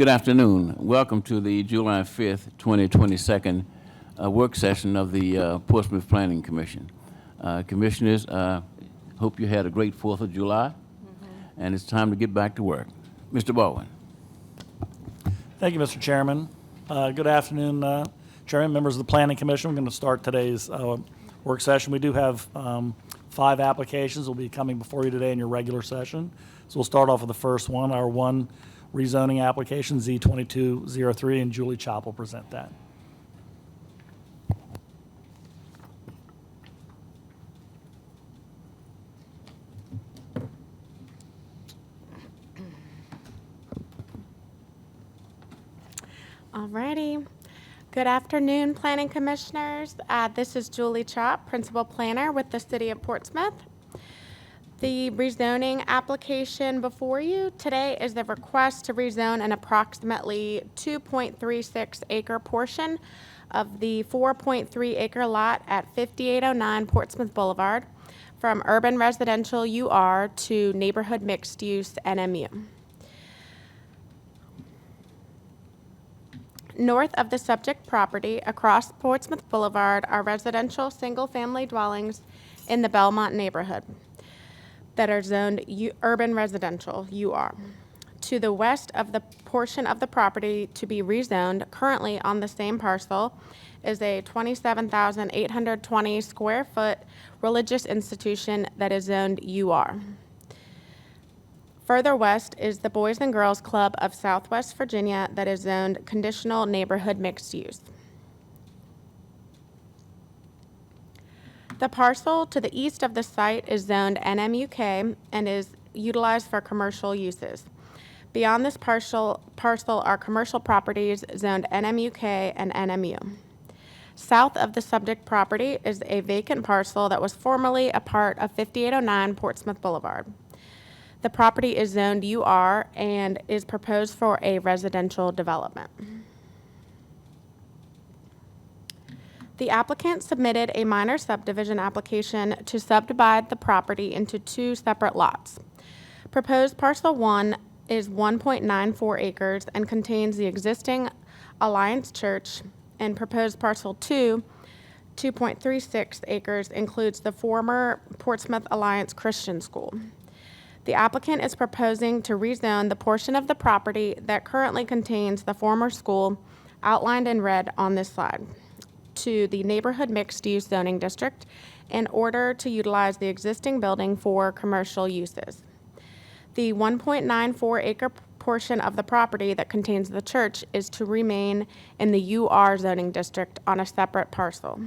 Good afternoon. Welcome to the July 5th, 2022 work session of the Portsmouth Planning Commission. Commissioners, hope you had a great 4th of July, and it's time to get back to work. Mr. Baldwin. Thank you, Mr. Chairman. Good afternoon, Chairman, members of the Planning Commission. We're going to start today's work session. We do have 5 applications that will be coming before you today in your regular session. So we'll start off with the first one, our one rezoning application, Z2203, and Julie Chop will present that. Alrighty. Good afternoon, Planning Commissioners. This is Julie Chop, Principal Planner with the City of Portsmouth. The rezoning application before you today is the request to rezone an approximately 2.36 acre portion of the 4.3 acre lot at 5809 Portsmouth Boulevard from urban residential UR to neighborhood mixed use NMU. North of the subject property across Portsmouth Boulevard are residential single-family dwellings in the Belmont neighborhood that are zoned urban residential, UR. To the west of the portion of the property to be rezoned, currently on the same parcel, is a 27,820 square foot religious institution that is zoned UR. Further west is the Boys and Girls Club of Southwest Virginia that is zoned conditional neighborhood mixed use. The parcel to the east of the site is zoned NMUK and is utilized for commercial uses. Beyond this parcel are commercial properties zoned NMUK and NMU. South of the subject property is a vacant parcel that was formerly a part of 5809 Portsmouth Boulevard. The property is zoned UR and is proposed for a residential development. The applicant submitted a minor subdivision application to subdivide the property into 2 separate lots. Proposed parcel 1 is 1.94 acres and contains the existing Alliance Church, and proposed parcel 2, 2.36 acres, includes the former Portsmouth Alliance Christian School. The applicant is proposing to rezone the portion of the property that currently contains the former school, outlined in red on this slide, to the neighborhood mixed-use zoning district in order to utilize the existing building for commercial uses. The 1.94 acre portion of the property that contains the church is to remain in the UR zoning district on a separate parcel.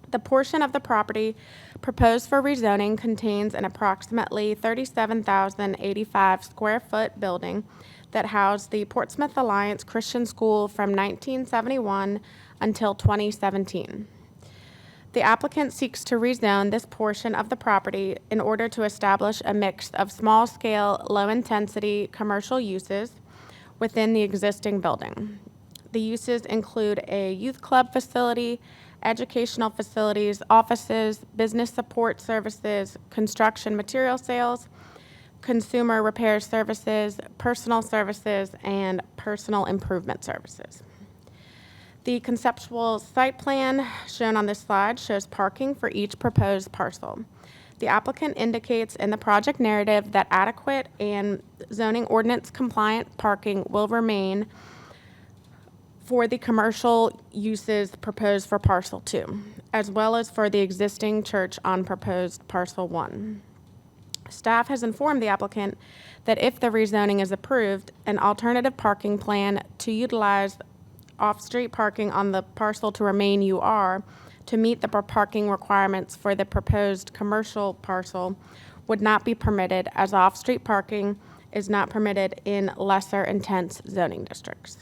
The portion of the property proposed for rezoning contains an approximately 37,085 square foot building that housed the Portsmouth Alliance Christian School from 1971 until 2017. The applicant seeks to rezone this portion of the property in order to establish a mix of small-scale, low-intensity commercial uses within the existing building. The uses include a youth club facility, educational facilities, offices, business support services, construction material sales, consumer repair services, personal services, and personal improvement services. The conceptual site plan shown on this slide shows parking for each proposed parcel. The applicant indicates in the project narrative that adequate and zoning ordinance compliant parking will remain for the commercial uses proposed for parcel 2, as well as for the existing church on proposed parcel 1. Staff has informed the applicant that if the rezoning is approved, an alternative parking plan to utilize off-street parking on the parcel to remain UR to meet the parking requirements for the proposed commercial parcel would not be permitted, as off-street parking is not permitted in lesser intense zoning districts.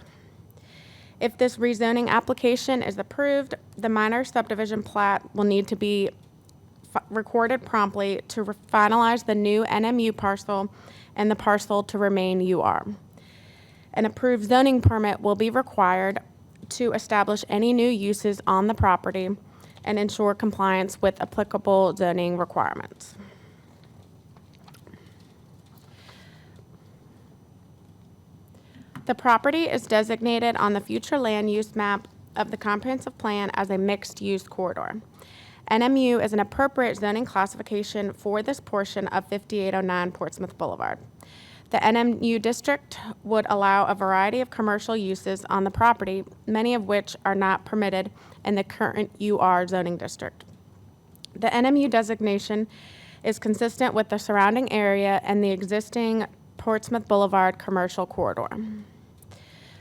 If this rezoning application is approved, the minor subdivision plat will need to be recorded promptly to finalize the new NMU parcel and the parcel to remain UR. An approved zoning permit will be required to establish any new uses on the property and ensure compliance with applicable zoning requirements. The property is designated on the future land use map of the comprehensive plan as a mixed-use corridor. NMU is an appropriate zoning classification for this portion of 5809 Portsmouth Boulevard. The NMU district would allow a variety of commercial uses on the property, many of which are not permitted in the current UR zoning district. The NMU designation is consistent with the surrounding area and the existing Portsmouth Boulevard commercial corridor.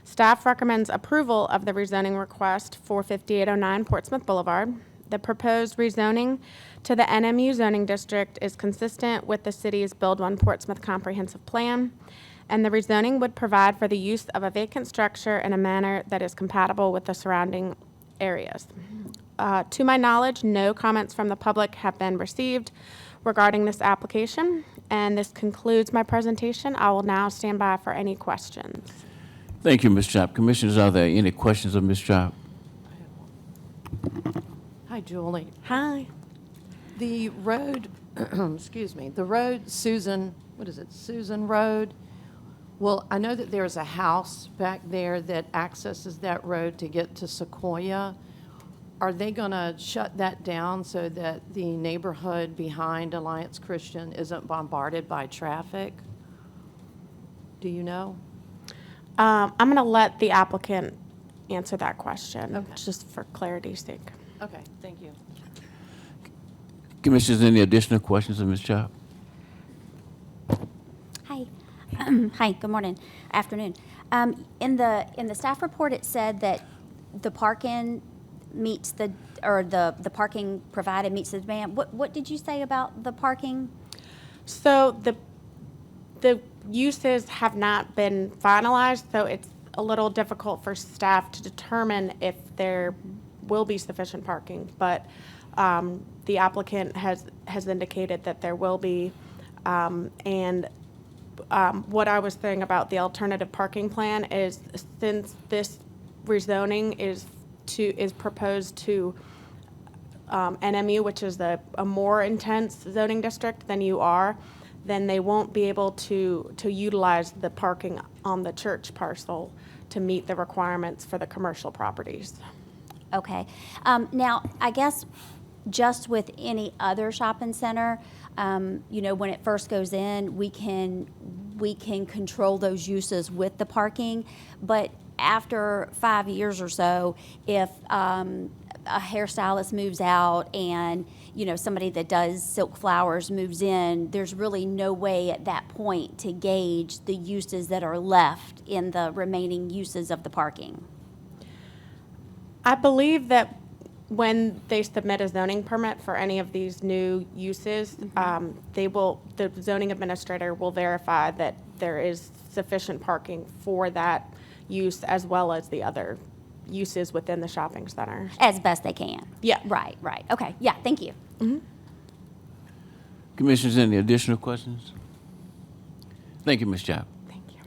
Staff recommends approval of the rezoning request for 5809 Portsmouth Boulevard. The proposed rezoning to the NMU zoning district is consistent with the city's Build One Portsmouth comprehensive plan, and the rezoning would provide for the use of a vacant structure in a manner that is compatible with the surrounding areas. To my knowledge, no comments from the public have been received regarding this application, and this concludes my presentation. I will now stand by for any questions. Thank you, Ms. Chop. Commissioners, are there any questions of Ms. Chop? Hi, Julie. Hi. The road, excuse me, the road, Susan Road? Well, I know that there's a house back there that accesses that road to get to Sequoia. Are they going to shut that down so that the neighborhood behind Alliance Christian isn't bombarded by traffic? Do you know? I'm going to let the applicant answer that question, Okay. just for clarity's sake. Okay, thank you. Commissioners, any additional questions of Ms. Chop? Hi. Hi, good morning, afternoon. In the staff report, it said that the parking meets the parking provided meets the demand. What did you say about the parking? So the uses have not been finalized, so it's a little difficult for staff to determine if there will be sufficient parking, but the applicant has indicated that there will be. And what I was saying about the alternative parking plan is, since this rezoning is proposed to NMU, which is a more intense zoning district than you are, then they won't be able to utilize the parking on the church parcel to meet the requirements for the commercial properties. Okay. Now, I guess just with any other shopping center, when it first goes in, we can control those uses with the parking. But after 5 years or so, if a hairstylist moves out and somebody that does silk flowers moves in, there's really no way at that point to gauge the uses that are left in the remaining uses of the parking. I believe that when they submit a zoning permit for any of these new uses, the zoning administrator will verify that there is sufficient parking for that use as well as the other uses within the shopping center. As best they can. Yeah. Right. Okay. Yeah, thank you. Commissioners, any additional questions? Thank you, Ms. Chop. Thank you.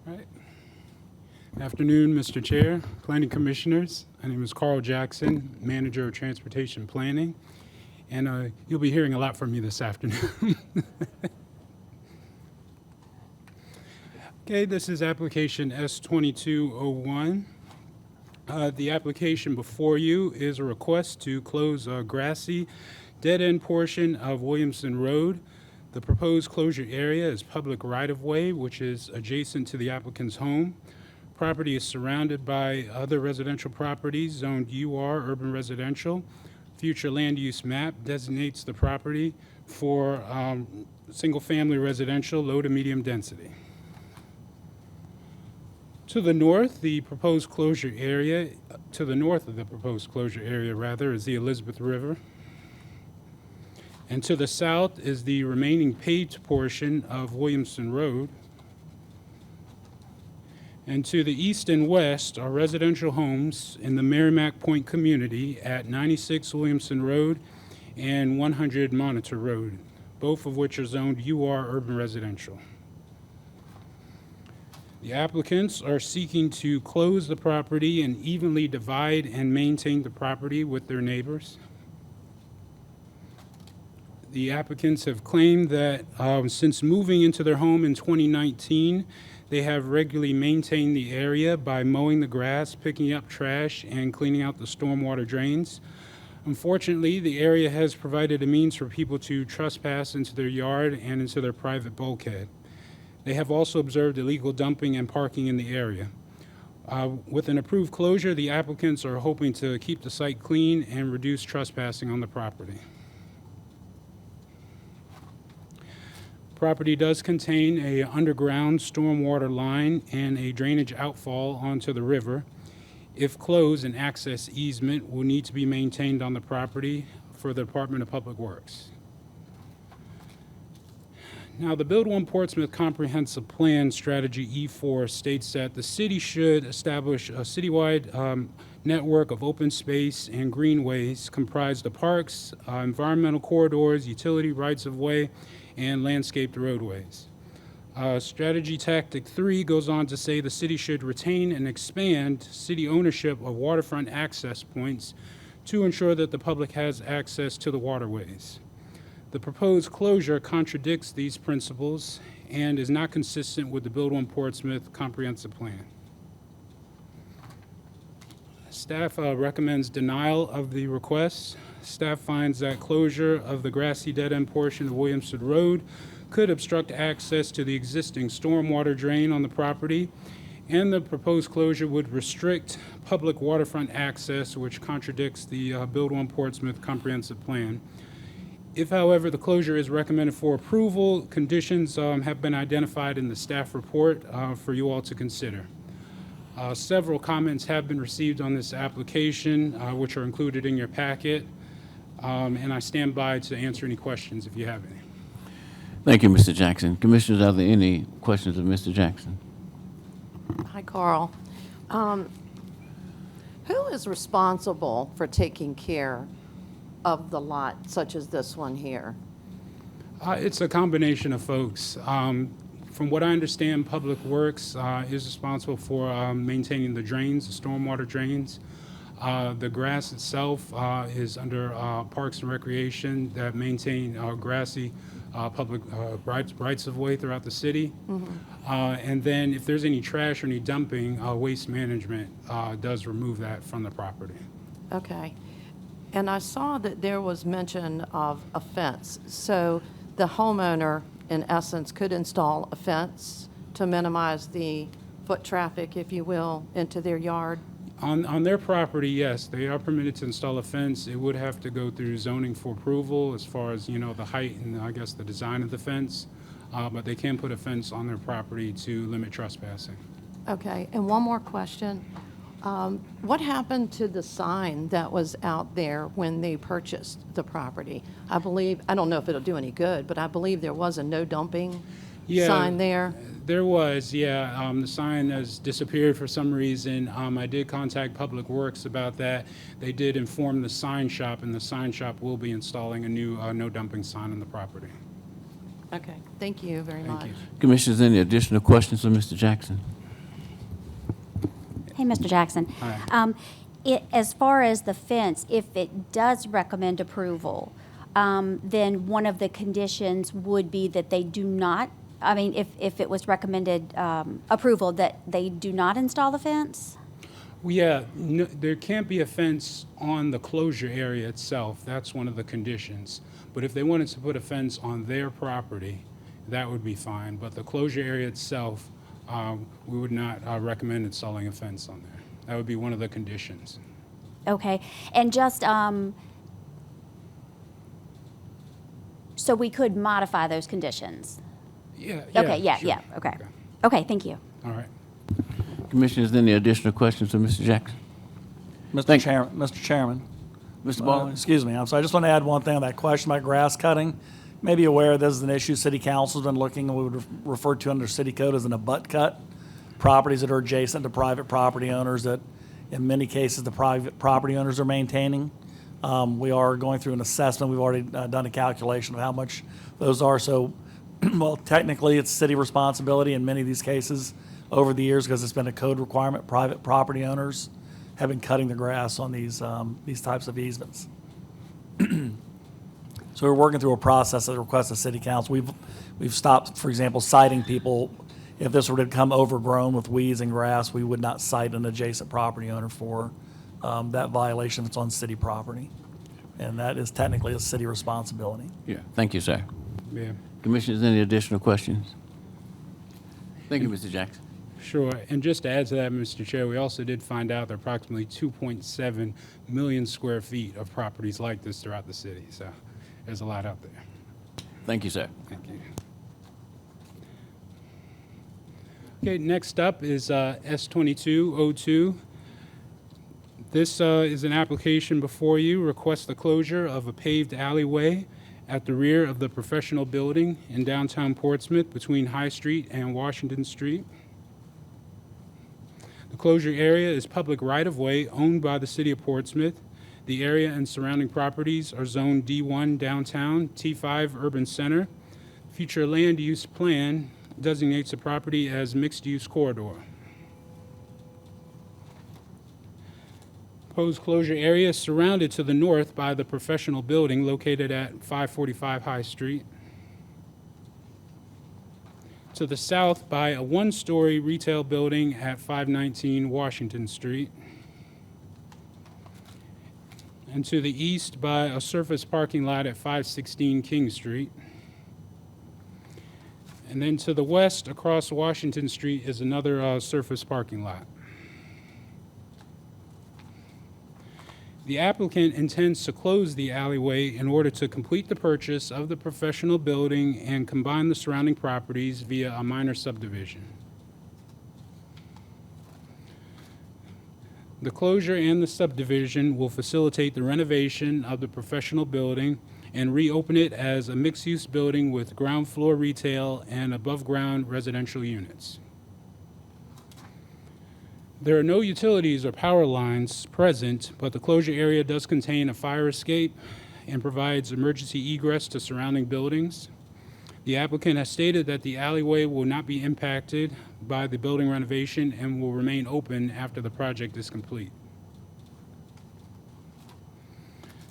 All right. Afternoon, Mr. Chair, Planning Commissioners. My name is Carl Jackson, Manager of Transportation Planning, and you'll be hearing a lot from me this afternoon. Okay, this is application S2201. The application before you is a request to close a grassy, dead-end portion of Williamson Road. The proposed closure area is public right-of-way, which is adjacent to the applicant's home. Property is surrounded by other residential properties zoned UR, urban residential. Future land use map designates the property for single-family residential, low to medium density. To the north of the proposed closure area, is the Elizabeth River. And to the south is the remaining paved portion of Williamson Road. And to the east and west are residential homes in the Merrimack Point community at 96 Williamson Road and 100 Monitor Road, both of which are zoned UR urban residential. The applicants are seeking to close the property and evenly divide and maintain the property with their neighbors. The applicants have claimed that since moving into their home in 2019, they have regularly maintained the area by mowing the grass, picking up trash, and cleaning out the stormwater drains. Unfortunately, the area has provided a means for people to trespass into their yard and into their private bulkhead. They have also observed illegal dumping and parking in the area. With an approved closure, the applicants are hoping to keep the site clean and reduce trespassing on the property. Property does contain a underground stormwater line and a drainage outfall onto the river. If closed, an access easement will need to be maintained on the property for the Department of Public Works. Now, the Build One Portsmouth Comprehensive Plan Strategy E4 states that the city should establish a citywide network of open space and greenways comprised of parks, environmental corridors, utility rights-of-way, and landscaped roadways. Strategy Tactic 3 goes on to say the city should retain and expand city ownership of waterfront access points to ensure that the public has access to the waterways. The proposed closure contradicts these principles and is not consistent with the Build One Portsmouth Comprehensive Plan. Staff recommends denial of the request. Staff finds that closure of the grassy dead-end portion of Williamson Road could obstruct access to the existing stormwater drain on the property, and the proposed closure would restrict public waterfront access, which contradicts the Build One Portsmouth Comprehensive Plan. If, however, the closure is recommended for approval, conditions have been identified in the staff report for you all to consider. Several comments have been received on this application, which are included in your packet, and I stand by to answer any questions if you have any. Thank you, Mr. Jackson. Commissioners, are there any questions of Mr. Jackson? Hi, Carl. Who is responsible for taking care of the lot, such as this one here? It's a combination of folks. From what I understand, Public Works is responsible for maintaining the drains, the stormwater drains. The grass itself is under Parks and Recreation that maintain grassy public rights of way throughout the city. And then if there's any trash or any dumping, Waste Management does remove that from the property. Okay. And I saw that there was mention of a fence. So the homeowner, in essence, could install a fence to minimize the foot traffic, if you will, into their yard? On their property, yes, they are permitted to install a fence. It would have to go through zoning for approval as far as, the height and I guess the design of the fence. But they can put a fence on their property to limit trespassing. Okay, and one more question. What happened to the sign that was out there when they purchased the property? I don't know if it'll do any good, but I believe there was a no dumping sign there. There was, yeah. The sign has disappeared for some reason. I did contact Public Works about that. They did inform the sign shop, and the sign shop will be installing a new no dumping sign on the property. Okay, thank you very much. you. Commissioners, any additional questions of Mr. Jackson? Hey, Mr. Jackson. Hi. As far as the fence, if it does recommend approval, then one of the conditions would be that they do not, if it was recommended approval, that they do not install the fence? Well, yeah, no, there can't be a fence on the closure area itself. That's one of the conditions. But if they wanted to put a fence on their property, that would be fine. But the closure area itself, we would not recommend installing a fence on there. That would be one of the conditions. Okay, and just, so we could modify those conditions? Yeah. Okay, yeah, sure. yeah, okay. Okay, thank you. All right. Commissioners, any additional questions of Mr. Jackson? Mr. Chairman. Mr. Baldwin? Excuse me, I'm sorry, I just want to add one thing on that question about grass cutting. May be aware this is an issue City Council's been looking, and we would refer to under City Code as an abut cut. Properties that are adjacent to private property owners that, in many cases, the private property owners are maintaining. We are going through an assessment. We've already done a calculation of how much those are. So, well, technically, it's city responsibility in many of these cases. over the years, because it's been a code requirement, private property owners have been cutting the grass on these types of easements. So we're working through a process at the request of City Council. We've stopped, for example, citing people. If this were to come overgrown with weeds and grass, we would not cite an adjacent property owner for that violation if it's on city property. And that is technically a city responsibility. Yeah, thank you, sir. Yeah. Commissioners, any additional questions? Thank you, Mr. Jackson. Sure, and just to add to that, Mr. Chair, we also did find out there are approximately 2.7 million square feet of properties like this throughout the city, so there's a lot out there. Thank you, sir. Thank you. Okay, next up is S2202. This is an application before you, requests the closure of a paved alleyway at the rear of the professional building in downtown Portsmouth between High Street and Washington Street. The closure area is public right-of-way owned by the City of Portsmouth. The area and surrounding properties are Zone D1 Downtown, T5 Urban Center. Future land use plan designates the property as mixed-use corridor. Proposed closure area is surrounded to the north by the professional building located at 545 High Street. To the south by a one-story retail building at 519 Washington Street. And to the east by a surface parking lot at 516 King Street. And then to the west across Washington Street is another surface parking lot. The applicant intends to close the alleyway in order to complete the purchase of the professional building and combine the surrounding properties via a minor subdivision. The closure and the subdivision will facilitate the renovation of the professional building and reopen it as a mixed-use building with ground floor retail and above-ground residential units. There are no utilities or power lines present, but the closure area does contain a fire escape and provides emergency egress to surrounding buildings. The applicant has stated that the alleyway will not be impacted by the building renovation and will remain open after the project is complete.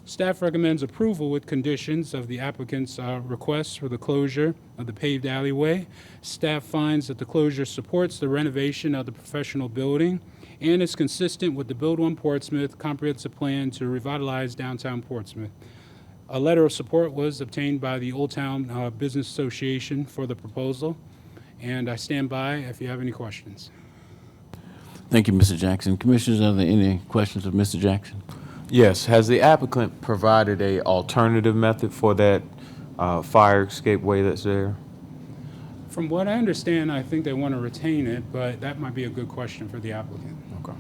Staff recommends approval with conditions of the applicant's request for the closure of the paved alleyway. Staff finds that the closure supports the renovation of the professional building and is consistent with the Build One Portsmouth comprehensive plan to revitalize downtown Portsmouth. A letter of support was obtained by the Old Town Business Association for the proposal, and I stand by if you have any questions. Thank you, Mr. Jackson. Commissioners, are there any questions of Mr. Jackson? Yes, has the applicant provided a alternative method for that fire escape way that's there? From what I understand, I think they want to retain it, but that might be a good question for the applicant. Okay.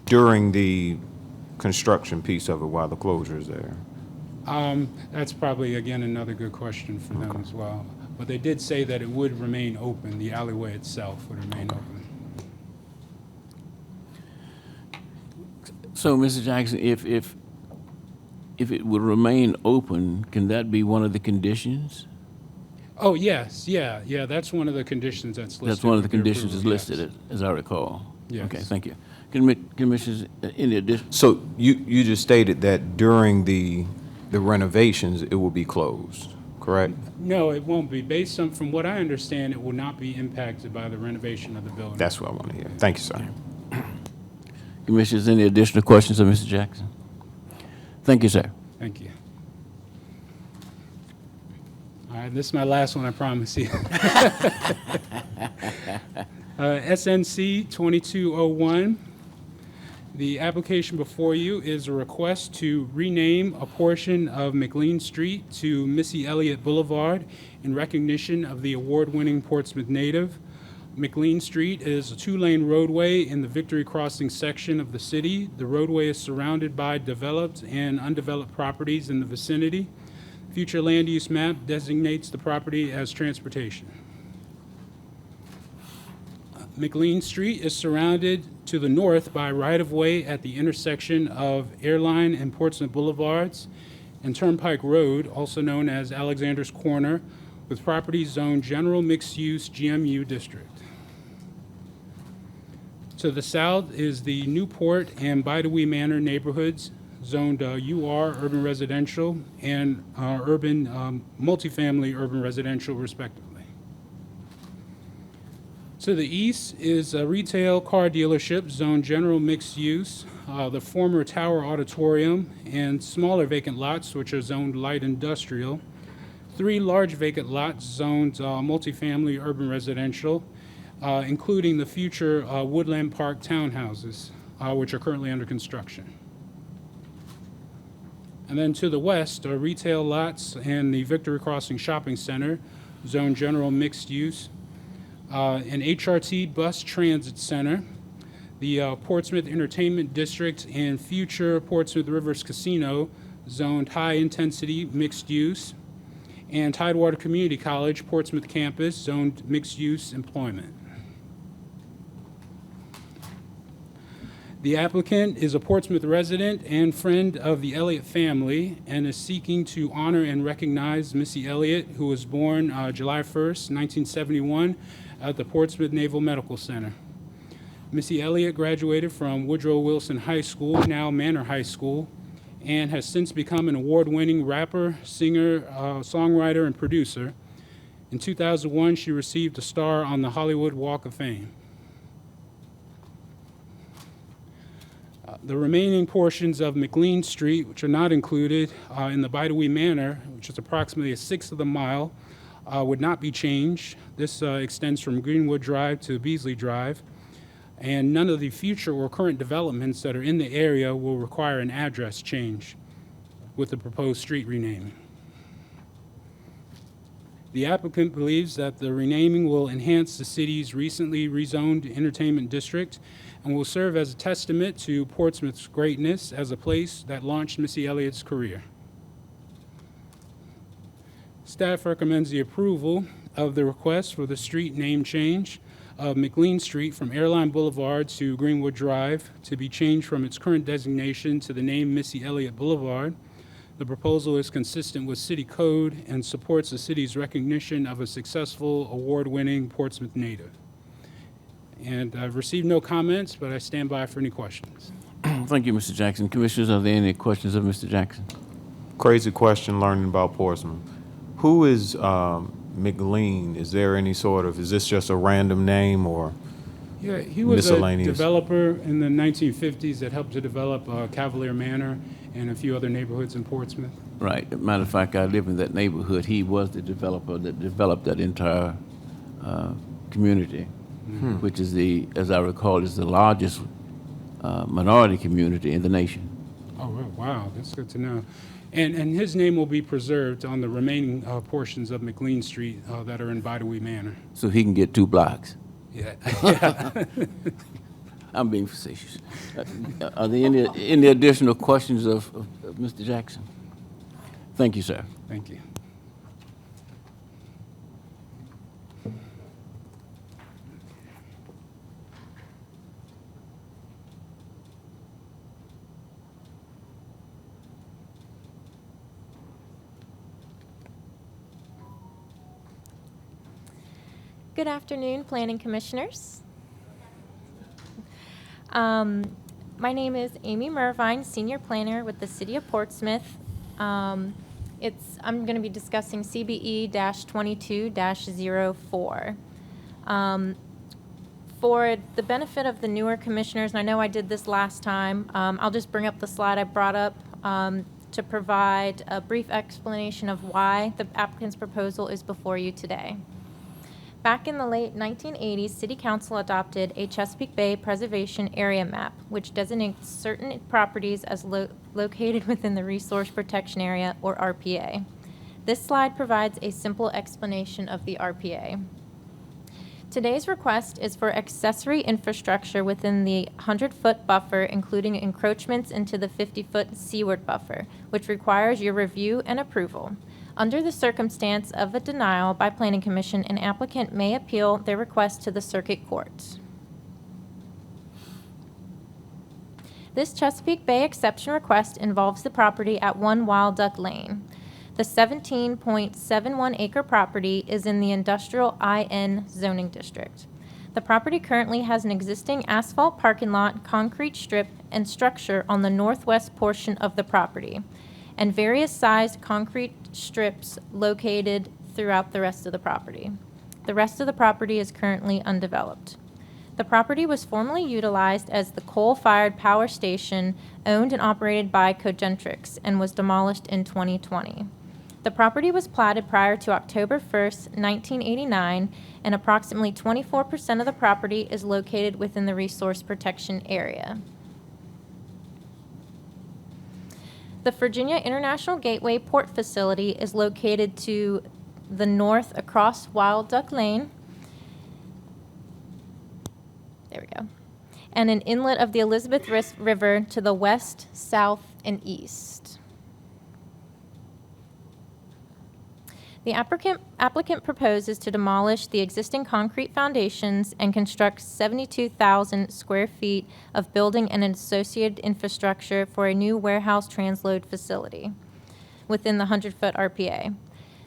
During the construction piece of it while the closure is there? That's probably, again, another good question for them as well. But they did say that it would remain open, the alleyway itself would remain open. So, Mr. Jackson, if it would remain open, can that be one of the conditions? Oh, yes, yeah, that's one of the conditions that's listed. That's one of the with their conditions is approval, listed, yes. as I recall. Yes. Okay, thank you. Commissioners, any addition? So you just stated that during the renovations, it will be closed, correct? No, it won't be. Based on, from what I understand, it will not be impacted by the renovation of the building. That's what I want to hear. Thank you, sir. Commissioners, any additional questions of Mr. Jackson? Thank you, sir. Thank you. All right, this is my last one, I promise you. SNC 2201. The application before you is a request to rename a portion of McLean Street to Missy Elliott Boulevard in recognition of the award-winning Portsmouth native. McLean Street is a two-lane roadway in the Victory Crossing section of the city. The roadway is surrounded by developed and undeveloped properties in the vicinity. Future land use map designates the property as transportation. McLean Street is surrounded to the north by right-of-way at the intersection of Airline and Portsmouth Boulevards and Turnpike Road, also known as Alexander's Corner, with properties zoned General Mixed Use GMU District. To the south is the Newport and Bidewee Manor neighborhoods, zoned UR urban residential and urban multifamily urban residential respectively. To the east is a retail car dealership zoned general mixed use, the former Tower Auditorium, and smaller vacant lots which are zoned light industrial. 3 large vacant lots zoned multifamily urban residential, including the future Woodland Park townhouses, which are currently under construction. And then to the west are retail lots and the Victory Crossing Shopping Center, zoned general mixed use, an HRT bus transit center, the Portsmouth Entertainment District and future Portsmouth Rivers Casino, zoned high-intensity mixed use, and Tidewater Community College, Portsmouth campus, zoned mixed-use employment. The applicant is a Portsmouth resident and friend of the Elliott family and is seeking to honor and recognize Missy Elliott, who was born July 1st, 1971, at the Portsmouth Naval Medical Center. Missy Elliott graduated from Woodrow Wilson High School, now Manor High School, and has since become an award-winning rapper, singer, songwriter, and producer. In 2001, she received a star on the Hollywood Walk of Fame. The remaining portions of McLean Street, which are not included in the Bidewee Manor, which is approximately 1/6 of the mile, would not be changed. This extends from Greenwood Drive to Beasley Drive, and none of the future or current developments that are in the area will require an address change with the proposed street renaming. The applicant believes that the renaming will enhance the city's recently rezoned entertainment district and will serve as a testament to Portsmouth's greatness as a place that launched Missy Elliott's career. Staff recommends the approval of the request for the street name change of McLean Street from Airline Boulevard to Greenwood Drive to be changed from its current designation to the name Missy Elliott Boulevard. The proposal is consistent with city code and supports the city's recognition of a successful, award-winning Portsmouth native. And I've received no comments, but I stand by for any questions. Thank you, Mr. Jackson. Commissioners, are there any questions of Mr. Jackson? Crazy question learning about Portsmouth. Who is McLean? Is there any sort of, is this just a random name or Yeah, he was a miscellaneous? developer in the 1950s that helped to develop Cavalier Manor and a few other neighborhoods in Portsmouth. Right. Matter of fact, I live in that neighborhood. He was the developer that developed that entire community, which is the, as I recall, is the largest minority community in the nation. Oh, wow, that's good to know. And his name will be preserved on the remaining portions of McLean Street that are in Bidewee Manor. So he can get 2 blocks. Yeah. I'm being facetious. Are there any additional questions of Mr. Jackson? Thank you, sir. Thank you. Good afternoon, Planning Commissioners. My name is Amy Mervine, Senior Planner with the City of Portsmouth. I'm going to be discussing CBE-22-04. For the benefit of the newer commissioners, and I know I did this last time, I'll just bring up the slide I brought up to provide a brief explanation of why the applicant's proposal is before you today. Back in the late 1980s, City Council adopted a Chesapeake Bay Preservation Area Map, which designates certain properties as located within the Resource Protection Area, or RPA. This slide provides a simple explanation of the RPA. Today's request is for accessory infrastructure within the 100-foot buffer, including encroachments into the 50-foot seaward buffer, which requires your review and approval. Under the circumstance of a denial by Planning Commission, an applicant may appeal their request to the circuit court. This Chesapeake Bay exception request involves the property at 1 Wild Duck Lane. The 17.71 acre property is in the Industrial IN zoning district. The property currently has an existing asphalt parking lot, concrete strip, and structure on the northwest portion of the property, and various sized concrete strips located throughout the rest of the property. The rest of the property is currently undeveloped. The property was formerly utilized as the coal-fired power station owned and operated by Cogentrix and was demolished in 2020. The property was platted prior to October 1st, 1989, and approximately 24% of the property is located within the resource protection area. The Virginia International Gateway Port Facility is located to the north across Wild Duck Lane. There we go. And an inlet of the Elizabeth River to the west, south, and east. The applicant proposes to demolish the existing concrete foundations and construct 72,000 square feet of building and associated infrastructure for a new warehouse transload facility within the 100-foot RPA.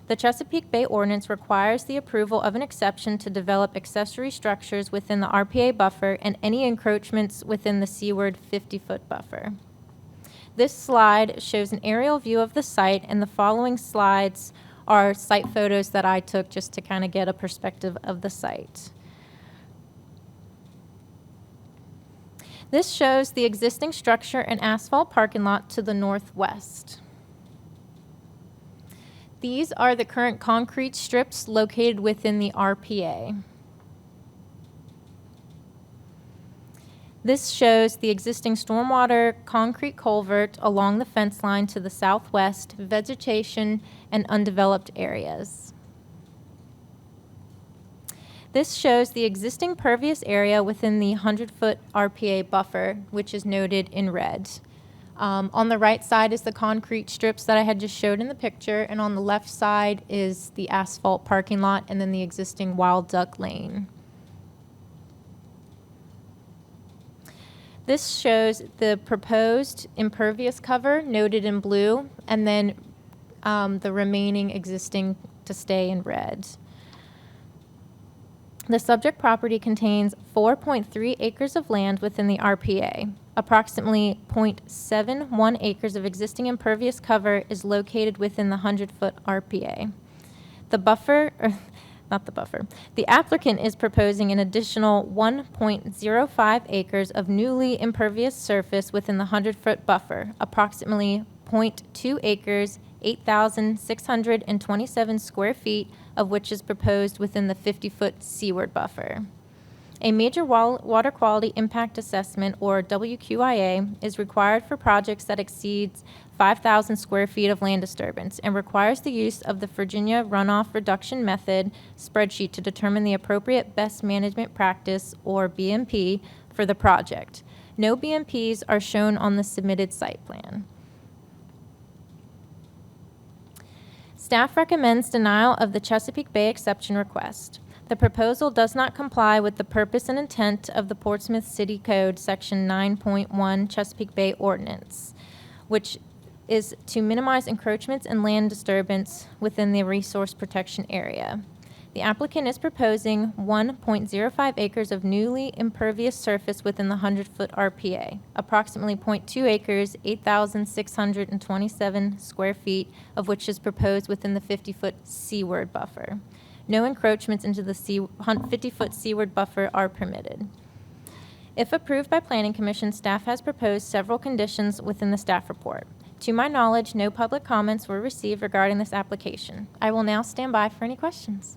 The Chesapeake Bay ordinance requires the approval of an exception to develop accessory structures within the RPA buffer and any encroachments within the seaward 50-foot buffer. This slide shows an aerial view of the site, and the following slides are site photos that I took just to kind of get a perspective of the site. This shows the existing structure and asphalt parking lot to the northwest. These are the current concrete strips located within the RPA. This shows the existing stormwater concrete culvert along the fence line to the southwest, vegetation, and undeveloped areas. This shows the existing pervious area within the 100-foot RPA buffer, which is noted in red. On the right side is the concrete strips that I had just showed in the picture, and on the left side is the asphalt parking lot and then the existing Wild Duck Lane. This shows the proposed impervious cover noted in blue, and then the remaining existing to stay in red. The subject property contains 4.3 acres of land within the RPA. Approximately 0.71 acres of existing impervious cover is located within the 100-foot RPA. The applicant is proposing an additional 1.05 acres of newly impervious surface within the 100-foot buffer, approximately 0.2 acres, 8,627 square feet, of which is proposed within the 50-foot seaward buffer. A major water quality impact assessment, or WQIA, is required for projects that exceeds 5,000 square feet of land disturbance and requires the use of the Virginia Runoff Reduction Method spreadsheet to determine the appropriate best management practice, or BMP, for the project. No BMPs are shown on the submitted site plan. Staff recommends denial of the Chesapeake Bay exception request. The proposal does not comply with the purpose and intent of the Portsmouth City Code, Section 9.1 Chesapeake Bay Ordinance, which is to minimize encroachments and land disturbance within the resource protection area. The applicant is proposing 1.05 acres of newly impervious surface within the 100-foot RPA, approximately 0.2 acres, 8,627 square feet, of which is proposed within the 50-foot seaward buffer. No encroachments into the 50-foot seaward buffer are permitted. If approved by Planning Commission, staff has proposed several conditions within the staff report. To my knowledge, no public comments were received regarding this application. I will now stand by for any questions.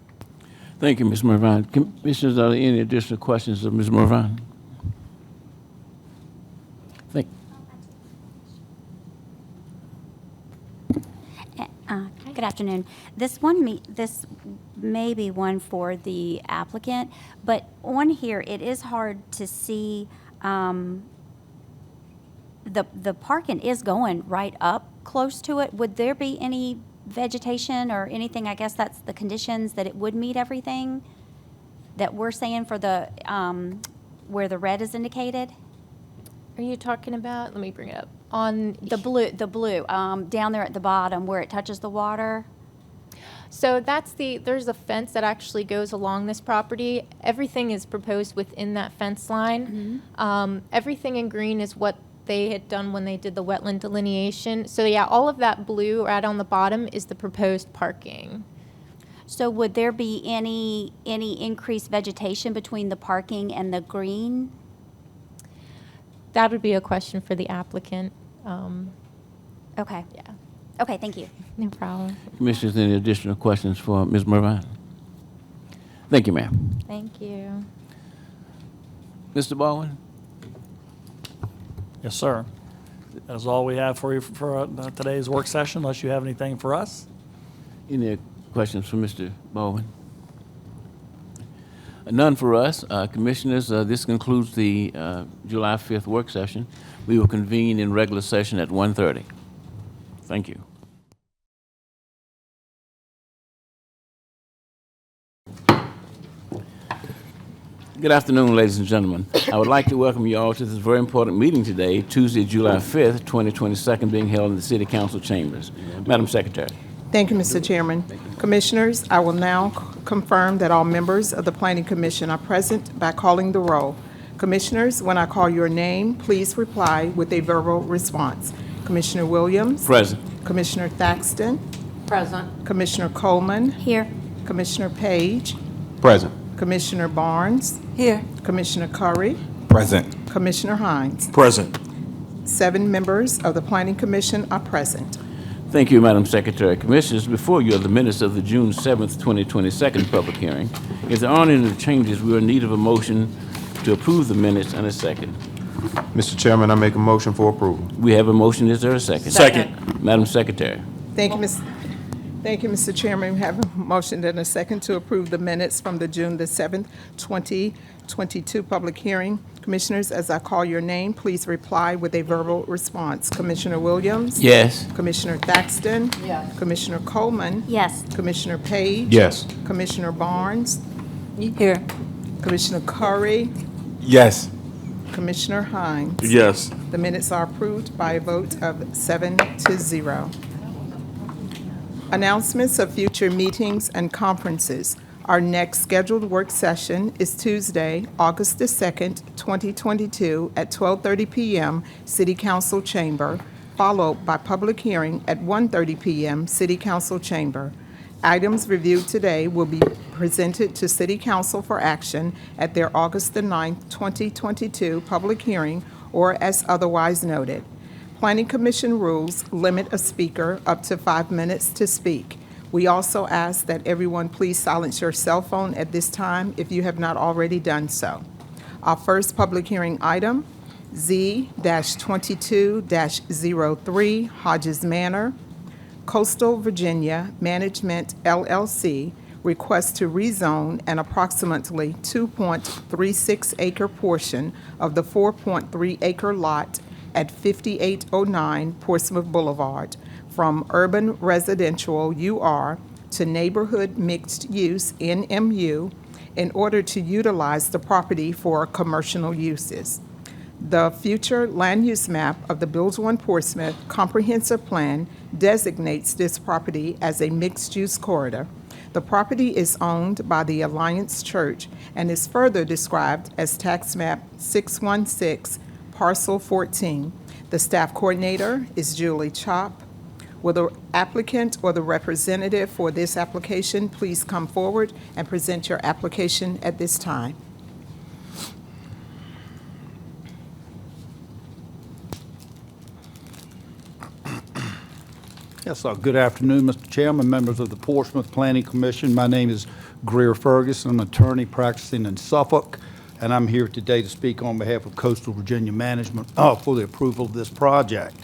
Thank you, Ms. Morvan. Commissioners, are there any additional questions of Ms. Morvan? Thank. Good afternoon. This may be one for the applicant, but on here, it is hard to see, the parking is going right up close to it. Would there be any vegetation or anything? I guess that's the conditions, that it would meet everything that we're saying for the, where the red is indicated? Are you talking about, let me bring it up. On, The blue, down there at the bottom where it touches the water. so there's a fence that actually goes along this property. Everything is proposed within that fence line. Everything in green is what they had done when they did the wetland delineation. So yeah, all of that blue right on the bottom is the proposed parking. So would there be any increased vegetation between the parking and the green? That would be a question for the applicant. Okay. Yeah, Okay, thank you. no problem. Commissioners, any additional questions for Ms. Mervine? Thank you, ma'am. Thank you. Mr. Baldwin? Yes, sir. That is all we have for you for today's work session, unless you have anything for us. Any questions for Mr. Baldwin? None for us. Commissioners, this concludes the July 5th work session. We will convene in regular session at 1:30. Thank you. Good afternoon, ladies and gentlemen. I would like to welcome you all to this very important meeting today, Tuesday, July 5th, 2022, being held in the City Council chambers. Madam Secretary. Thank you, Mr. Chairman. Commissioners, I will now confirm that all members of the Planning Commission are present by calling the roll. Commissioners, when I call your name, please reply with a verbal response. Commissioner Williams? Present. Commissioner Thaxton? Present. Commissioner Coleman? Here. Commissioner Page? Present. Commissioner Barnes? Here. Commissioner Curry? Present. Commissioner Hines? Present. 7 members of the Planning Commission are present. Thank you, Madam Secretary. Commissioners, before you are the minutes of the June 7th, 2022 public hearing. If there aren't any changes, we are in need of a motion to approve the minutes and a second. Mr. Chairman, I make a motion for approval. We have a motion. Is there a second? Second. Madam Secretary. Thank you, Mr. Chairman. We have a motion and a second to approve the minutes from the June the 7th, 2022 public hearing. Commissioners, as I call your name, please reply with a verbal response. Commissioner Williams? Yes. Commissioner Thaxton? Yes. Commissioner Coleman? Yes. Commissioner Page? Yes. Commissioner Barnes? Here. Commissioner Curry? Yes. Commissioner Hines? Yes. The minutes are approved by a vote of 7-0. Announcements of future meetings and conferences. Our next scheduled work session is Tuesday, August the 2nd, 2022, at 12:30 p.m. City Council Chamber, followed by public hearing at 1:30 p.m. City Council Chamber. Items reviewed today will be presented to City Council for action at their August the 9th, 2022 public hearing or as otherwise noted. Planning Commission rules limit a speaker up to 5 minutes to speak. We also ask that everyone please silence your cell phone at this time if you have not already done so. Our first public hearing item, Z-22-03 Hodges Manor, Coastal Virginia Management LLC requests to rezone an approximately 2.36 acre portion of the 4.3 acre lot at 5809 Portsmouth Boulevard from urban residential UR to neighborhood mixed use NMU in order to utilize the property for commercial uses. The future land use map of the Build One Portsmouth Comprehensive Plan designates this property as a mixed-use corridor. The property is owned by the Alliance Church and is further described as Tax Map 616, Parcel 14. The staff coordinator is Julie Chop. Will the applicant or the representative for this application please come forward and present your application at this time? Yes, good afternoon, Mr. Chairman, members of the Portsmouth Planning Commission. My name is Greer Ferguson. I'm an attorney practicing in Suffolk, and I'm here today to speak on behalf of Coastal Virginia Management for the approval of this project.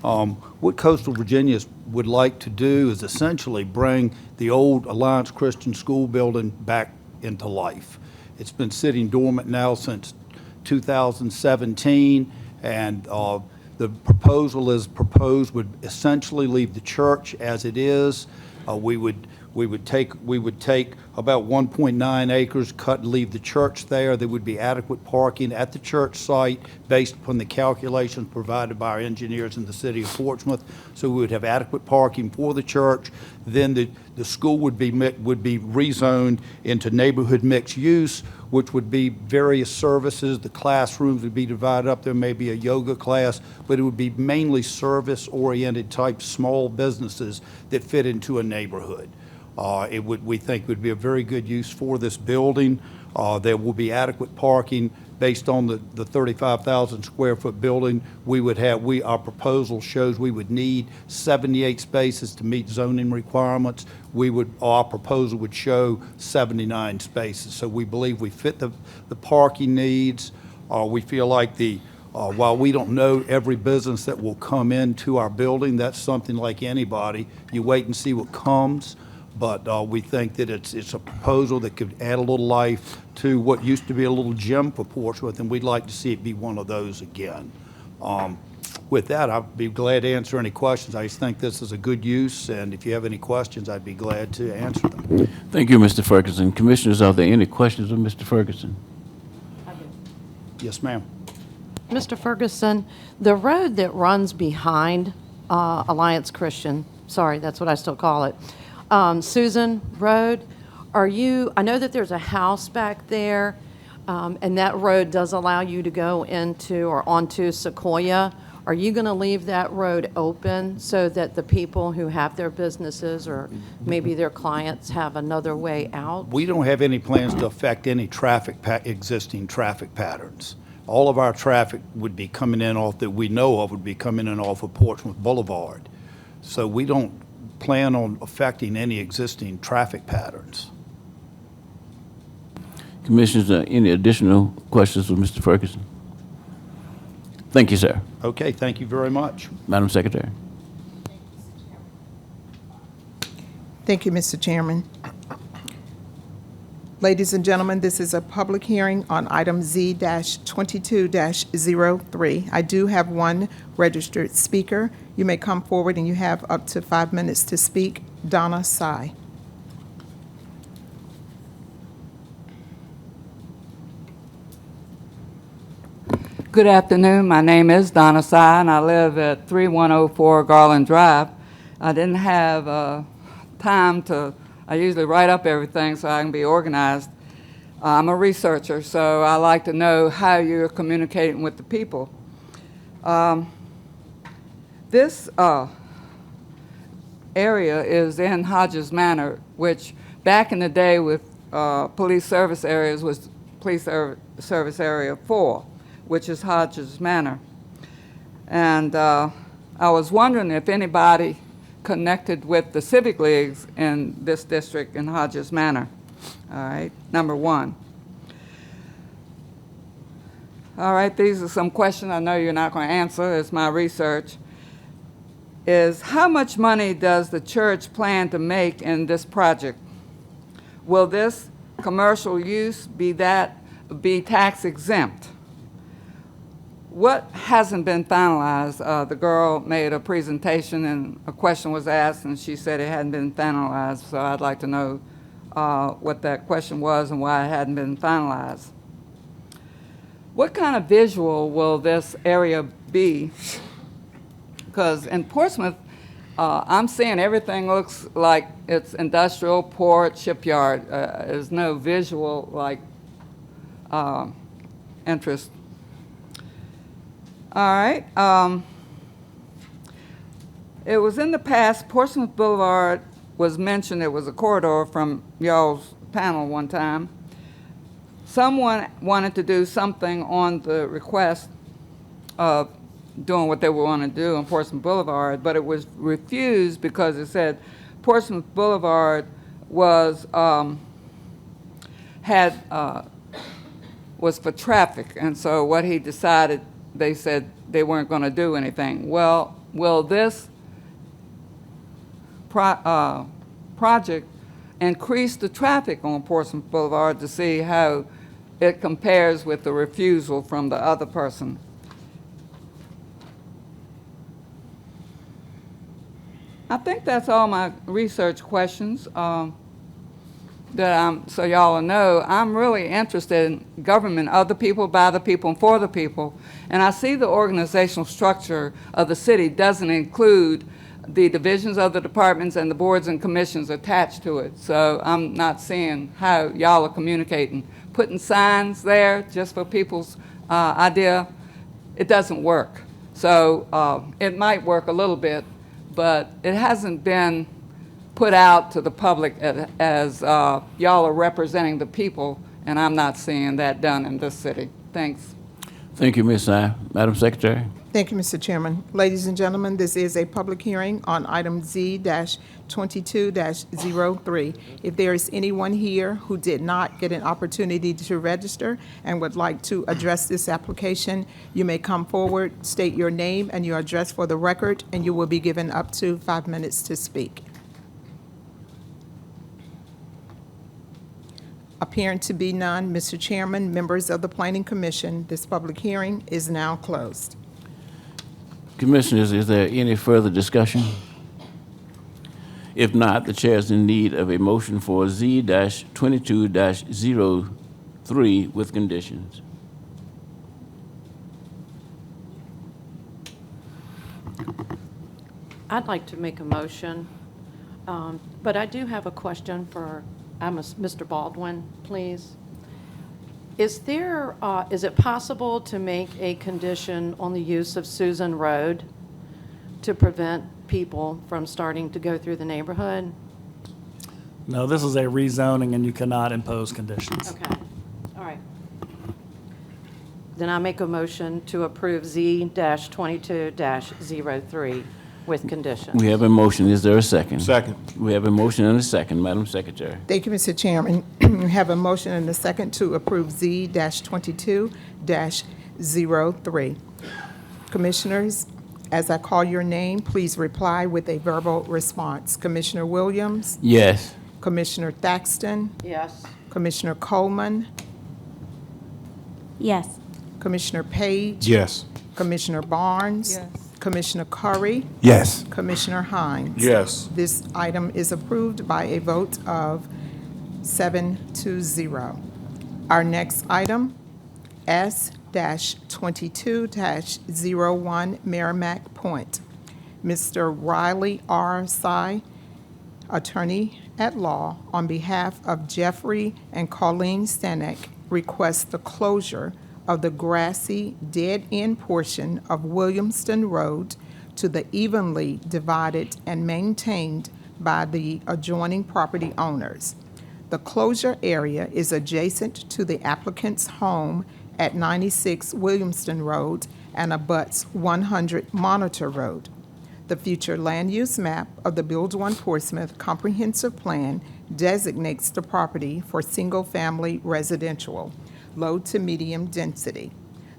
What Coastal Virginia would like to do is essentially bring the old Alliance Christian School building back into life. It's been sitting dormant now since 2017, and the proposal would essentially leave the church as it is. We would We would take about 1.9 acres, cut and leave the church there. There would be adequate parking at the church site based upon the calculations provided by our engineers in the city of Portsmouth. So we would have adequate parking for the church. Then the school would be rezoned into neighborhood mixed use, which would be various services. The classrooms would be divided up. There may be a yoga class, but it would be mainly service-oriented type small businesses that fit into a neighborhood. We think would be a very good use for this building. There will be adequate parking based on the 35,000 square foot building. Our proposal shows we would need 78 spaces to meet zoning requirements. Our proposal would show 79 spaces. So we believe we fit the parking needs. We feel like while we don't know every business that will come into our building, that's something like anybody. You wait and see what comes. But we think that it's a proposal that could add a little life to what used to be a little gem for Portsmouth, and we'd like to see it be one of those again. With that, I'd be glad to answer any questions. I just think this is a good use, and if you have any questions, I'd be glad to answer them. Thank you, Mr. Ferguson. Commissioners, are there any questions of Mr. Ferguson? Yes, ma'am. Mr. Ferguson, the road that runs behind Alliance Christian, sorry, that's what I still call it, Susan Road, I know that there's a house back there, and that road does allow you to go into or onto Sequoia. Are you going to leave that road open so that the people who have their businesses or maybe their clients have another way out? We don't have any plans to affect any existing traffic patterns. All of our traffic would be coming in that we know of would be coming in off of Portsmouth Boulevard. So we don't plan on affecting any existing traffic patterns. Commissioners, any additional questions of Mr. Ferguson? Thank you, sir. Okay, thank you very much. Madam Secretary. Thank you, Mr. Chairman. Ladies and gentlemen, this is a public hearing on item Z-22-03. I do have one registered speaker. You may come forward and you have up to 5 minutes to speak. Donna Sy. Good afternoon. My name is Donna Sy, and I live at 3104 Garland Drive. I didn't have time I usually write up everything so I can be organized. I'm a researcher, so I like to know how you're communicating with the people. This area is in Hodges Manor, which back in the day with police service areas was Police Service Area 4, which is Hodges Manor. And I was wondering if anybody connected with the civic leagues in this district in Hodges Manor. All right, number one. All right, these are some questions I know you're not going to answer. It's my research. Is how much money does the church plan to make in this project? Will this commercial use be tax exempt? What hasn't been finalized? The girl made a presentation and a question was asked and she said it hadn't been finalized, so I'd like to know what that question was and why it hadn't been finalized. What kind of visual will this area be? Because in Portsmouth, I'm seeing everything looks like it's industrial, port, shipyard. There's no visual interest. All right. It was in the past, Portsmouth Boulevard was mentioned. It was a corridor from y'all's panel one time. Someone wanted to do something on the request of doing what they would want to do on Portsmouth Boulevard, but it was refused because it said Portsmouth Boulevard was for traffic, and so what he decided, they said they weren't going to do anything. Well, will this project increase the traffic on Portsmouth Boulevard to see how it compares with the refusal from the other person? I think that's all my research questions. So y'all know, I'm really interested in government of the people, by the people, and for the people. And I see the organizational structure of the city doesn't include the divisions of the departments and the boards and commissions attached to it. So I'm not seeing how y'all are communicating. Putting signs there just for people's idea, it doesn't work. So it might work a little bit, but it hasn't been put out to the public as y'all are representing the people, and I'm not seeing that done in this city. Thanks. Thank you, Ms. Sy. Madam Secretary? Thank you, Mr. Chairman. Ladies and gentlemen, this is a public hearing on item Z-22-03. If there is anyone here who did not get an opportunity to register and would like to address this application, you may come forward, state your name and your address for the record, and you will be given up to 5 minutes to speak. Appearing to be none, Mr. Chairman, members of the Planning Commission, this public hearing is now closed. Commissioners, is there any further discussion? If not, the chair is in need of a motion for Z-22-03 with conditions. I'd like to make a motion, but I do have a question for Mr. Baldwin, please. Is it possible to make a condition on the use of Susan Road to prevent people from starting to go through the neighborhood? No, this is a rezoning, and you cannot impose conditions. Okay, all right. Then I make a motion to approve Z-22-03 with conditions. We have a motion. Is there a second? Second. We have a motion and a second. Madam Secretary? Thank you, Mr. Chairman. We have a motion and a second to approve Z-22-03. Commissioners, as I call your name, please reply with a verbal response. Commissioner Williams? Yes. Commissioner Thaxton? Yes. Commissioner Coleman? Yes. Commissioner Page? Yes. Commissioner Barnes? Yes. Commissioner Curry? Yes. Commissioner Hines? Yes. This item is approved by a vote of 7-0. Our next item, S-22-01 Merrimack Point. Mr. Riley R. Sy, attorney at law, on behalf of Jeffrey and Colleen Stanek, requests the closure of the grassy, dead-end portion of Williamston Road to the evenly divided and maintained by the adjoining property owners. The closure area is adjacent to the applicant's home at 96 Williamston Road and abuts 100 Monitor Road. The future land use map of the Build One Portsmouth Comprehensive Plan designates the property for single-family residential, low to medium density.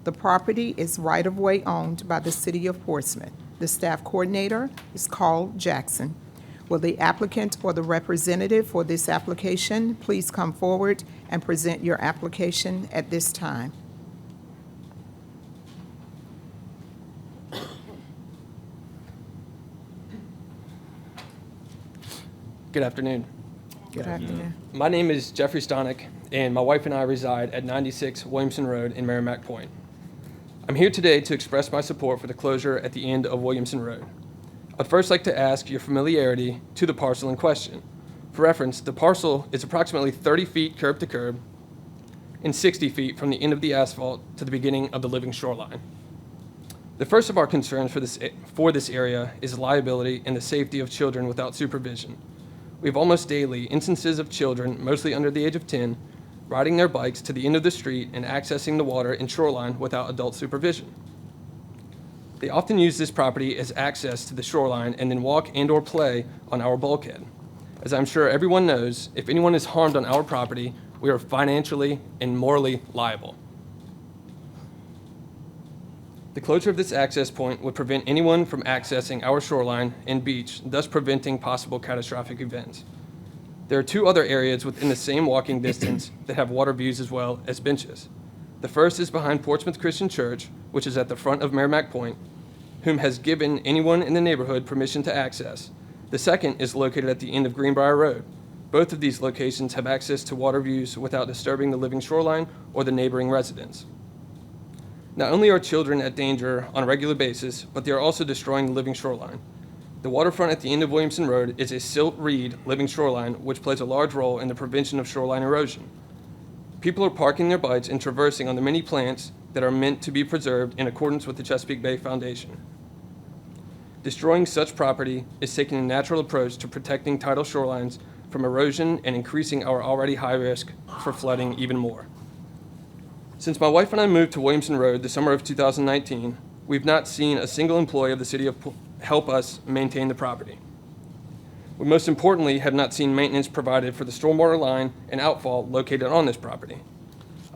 The property is right-of-way owned by the City of Portsmouth. The staff coordinator is Carl Jackson. Will the applicant or the representative for this application please come forward and present your application at this time? Good afternoon. Good afternoon. My name is Jeffrey Stonick, and my wife and I reside at 96 Williamson Road in Merrimack Point. I'm here today to express my support for the closure at the end of Williamson Road. I'd first like to ask your familiarity to the parcel in question. For reference, the parcel is approximately 30 feet curb to curb and 60 feet from the end of the asphalt to the beginning of the living shoreline. The first of our concerns for this area is liability and the safety of children without supervision. We have almost daily instances of children, mostly under the age of 10, riding their bikes to the end of the street and accessing the water and shoreline without adult supervision. They often use this property as access to the shoreline and then walk and/or play on our bulkhead. As I'm sure everyone knows, if anyone is harmed on our property, we are financially and morally liable. The closure of this access point would prevent anyone from accessing our shoreline and beach, thus preventing possible catastrophic events. There are two other areas within the same walking distance that have water views as well as benches. The first is behind Portsmouth Christian Church, which is at the front of Merrimack Point, whom has given anyone in the neighborhood permission to access. The second is located at the end of Greenbrier Road. Both of these locations have access to water views without disturbing the living shoreline or the neighboring residents. Not only are children at danger on a regular basis, but they are also destroying the living shoreline. The waterfront at the end of Williamson Road is a silt reed living shoreline, which plays a large role in the prevention of shoreline erosion. People are parking their bikes and traversing on the many plants that are meant to be preserved in accordance with the Chesapeake Bay Foundation. Destroying such property is taking a natural approach to protecting tidal shorelines from erosion and increasing our already high risk for flooding even more. Since my wife and I moved to Williamson Road the summer of 2019, we've not seen a single employee of the city help us maintain the property. We most importantly have not seen maintenance provided for the stormwater line and outfall located on this property.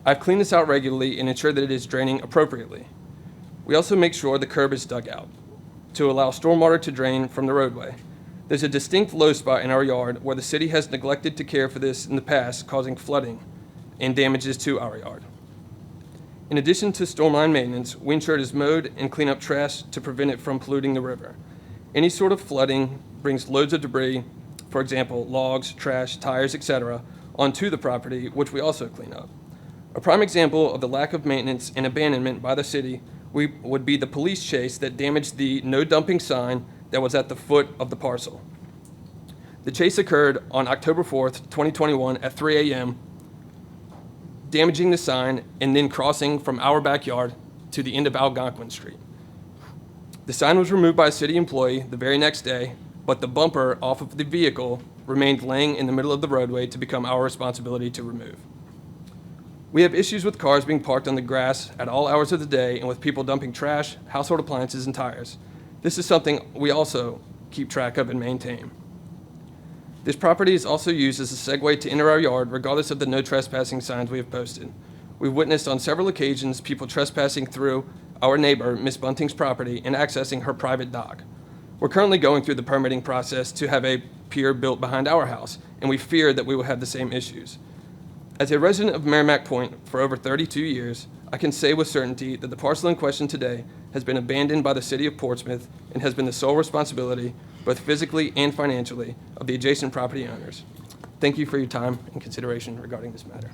I've cleaned this out regularly and ensured that it is draining appropriately. We also make sure the curb is dug out to allow stormwater to drain from the roadway. There's a distinct low spot in our yard where the city has neglected to care for this in the past, causing flooding and damages to our yard. In addition to stormline maintenance, we ensure it is mowed and clean up trash to prevent it from polluting the river. Any sort of flooding brings loads of debris, for example, logs, trash, tires, etc., onto the property, which we also clean up. A prime example of the lack of maintenance and abandonment by the city would be the police chase that damaged the no dumping sign that was at the foot of the parcel. The chase occurred on October 4th, 2021 at 3 a.m., damaging the sign and then crossing from our backyard to the end of Algonquin Street. The sign was removed by a city employee the very next day, but the bumper off of the vehicle remained laying in the middle of the roadway to become our responsibility to remove. We have issues with cars being parked on the grass at all hours of the day and with people dumping trash, household appliances, and tires. This is something we also keep track of and maintain. This property is also used as a segue to enter our yard regardless of the no trespassing signs we have posted. We've witnessed on several occasions people trespassing through our neighbor, Miss Bunting's property, and accessing her private dock. We're currently going through the permitting process to have a pier built behind our house, and we fear that we will have the same issues. As a resident of Merrimack Point for over 32 years, I can say with certainty that the parcel in question today has been abandoned by the city of Portsmouth and has been the sole responsibility, both physically and financially, of the adjacent property owners. Thank you for your time and consideration regarding this matter.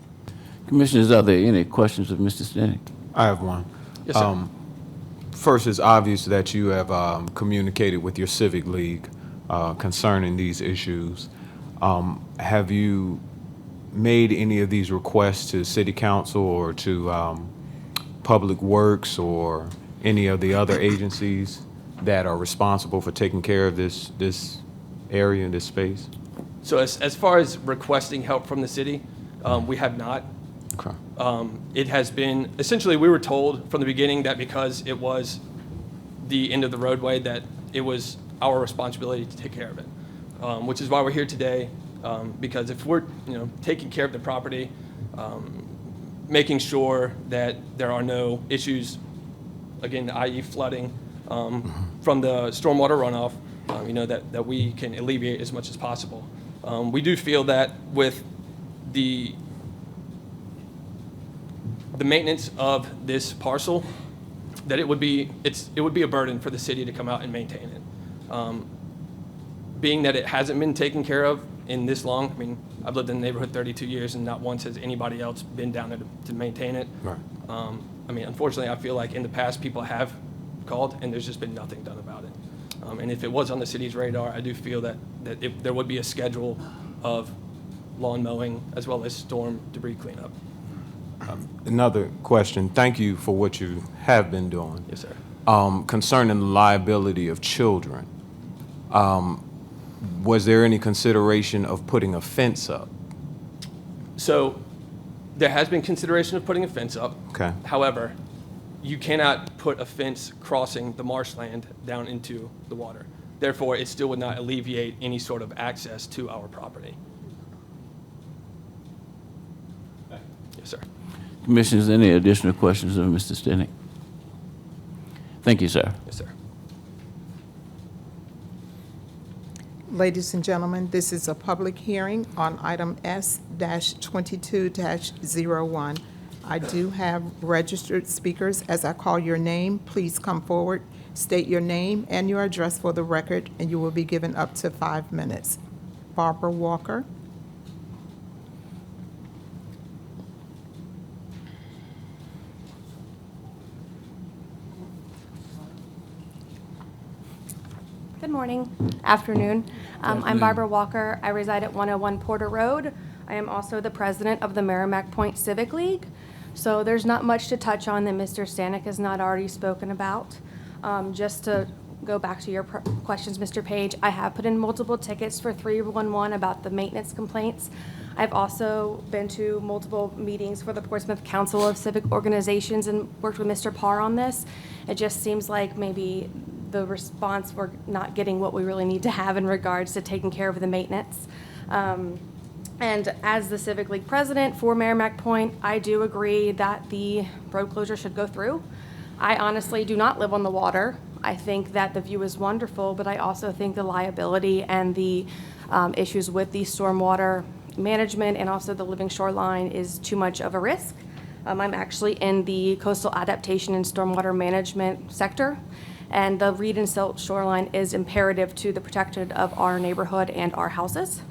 Commissioners, are there any questions of Mr. Stenick? I have one. Yes, sir. First, it's obvious that you have communicated with your civic league concerning these issues. Have you made any of these requests to city council or to public works or any of the other agencies that are responsible for taking care of this area and this space? So as far as requesting help from the city, we have not. Okay. It has been, essentially, we were told from the beginning that because it was the end of the roadway, that it was our responsibility to take care of it, which is why we're here today, because if we're taking care of the property, making sure that there are no issues, again, i.e. flooding, from the stormwater runoff, that we can alleviate as much as possible. We do feel that with the maintenance of this parcel, that it would be a burden for the city to come out and maintain it. Being that it hasn't been taken care of in this long, I mean, I've lived in the neighborhood 32 years and not once has anybody else been down there to maintain it. Right. I mean, unfortunately, I feel like in the past people have called and there's just been nothing done about it. And if it was on the city's radar, I do feel that there would be a schedule of lawn mowing as well as storm debris cleanup. Another question. Thank you for what you have been doing. Yes, sir. Concerning the liability of children, was there any consideration of putting a fence up? So there has been consideration of putting a fence up. Okay. However, you cannot put a fence crossing the marshland down into the water. Therefore, it still would not alleviate any sort of access to our property. Yes, sir. Commissioners, any additional questions of Mr. Stenick? Thank you, sir. Yes, sir. Ladies and gentlemen, this is a public hearing on item S-22-01. I do have registered speakers. As I call your name, please come forward, State your name and your address for the record, and you will be given up to 5 minutes. Barbara Walker. Good morning, afternoon. I'm Barbara Walker. I reside at 101 Porter Road. I am also the president of the Merrimack Point Civic League. So there's not much to touch on that Mr. Stanek has not already spoken about. Just to go back to your questions, Mr. Page, I have put in multiple tickets for 311 about the maintenance complaints. I've also been to multiple meetings for the Portsmouth Council of Civic Organizations and worked with Mr. Parr on this. It just seems like maybe the response, we're not getting what we really need to have in regards to taking care of the maintenance. And as the Civic League president for Merrimack Point, I do agree that the road closure should go through. I honestly do not live on the water. I think that the view is wonderful, but I also think the liability and the issues with the stormwater management and also the living shoreline is too much of a risk. I'm actually in the coastal adaptation and stormwater management sector, and the reed and silt shoreline is imperative to the protection of our neighborhood and our houses.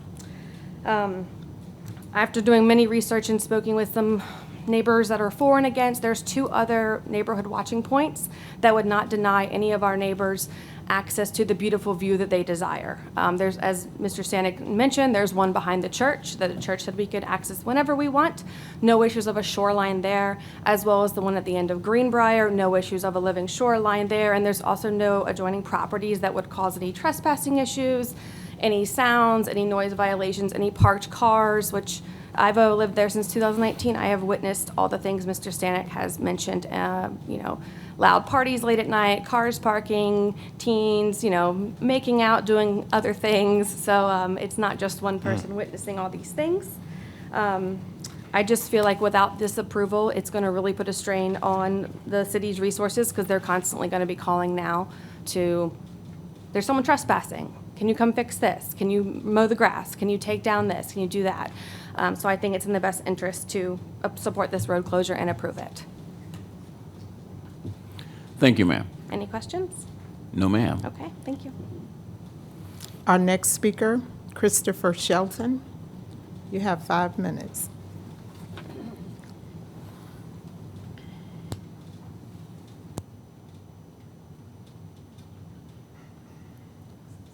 After doing many research and speaking with some neighbors that are for and against, there's 2 other neighborhood watching points that would not deny any of our neighbors access to the beautiful view that they desire. There's, as Mr. Stanek mentioned, there's one behind the church that the church said we could access whenever we want. No issues of a shoreline there, as well as the one at the end of Greenbrier, no issues of a living shoreline there. And there's also no adjoining properties that would cause any trespassing issues, any sounds, any noise violations, any parked cars, which I've lived there since 2019. I have witnessed all the things Mr. Stanek has mentioned, loud parties late at night, cars parking, teens, making out, doing other things. So it's not just one person witnessing all these things. I just feel like without this approval, it's going to really put a strain on the city's resources because they're constantly going to be calling now there's someone trespassing. Can you come fix this? Can you mow the grass? Can you take down this? Can you do that? So I think it's in the best interest to support this road closure and approve it. Thank you, ma'am. Any questions? No, ma'am. Okay, thank you. Our next speaker, Christopher Shelton. You have 5 minutes.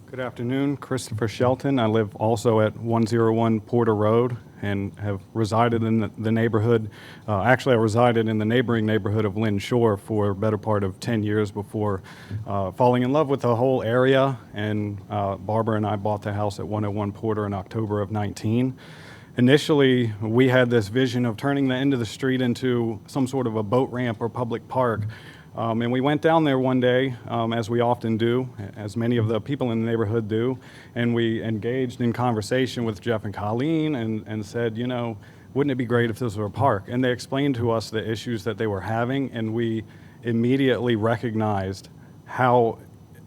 Good afternoon, Christopher Shelton. I live also at 101 Porter Road and have resided in the neighborhood. Actually, I resided in the neighboring neighborhood of Lynn Shore for a better part of 10 years before falling in love with the whole area. And Barbara and I bought the house at 101 Porter in October of 19. Initially, we had this vision of turning the end of the street into some sort of a boat ramp or public park. And we went down there one day, as we often do, as many of the people in the neighborhood do, and we engaged in conversation with Jeff and Colleen and said, wouldn't it be great if this were a park? And they explained to us the issues that they were having, and we immediately recognized how